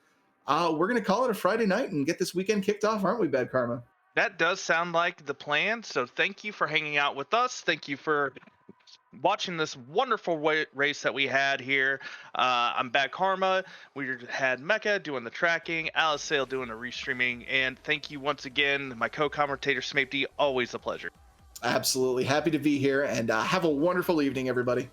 we're going to call it a Friday night and get this weekend kicked off, aren't we, Bad Karma? That does sound like the plan. So thank you for hanging out with us. Thank you for watching this wonderful race that we had here. I'm Bad Karma. We had Mecha doing the tracking, Alice Sale doing the restreaming, and thank you once again, my co-commentator Smapey. Always a pleasure. Absolutely. Happy to be here, and have a wonderful evening, everybody.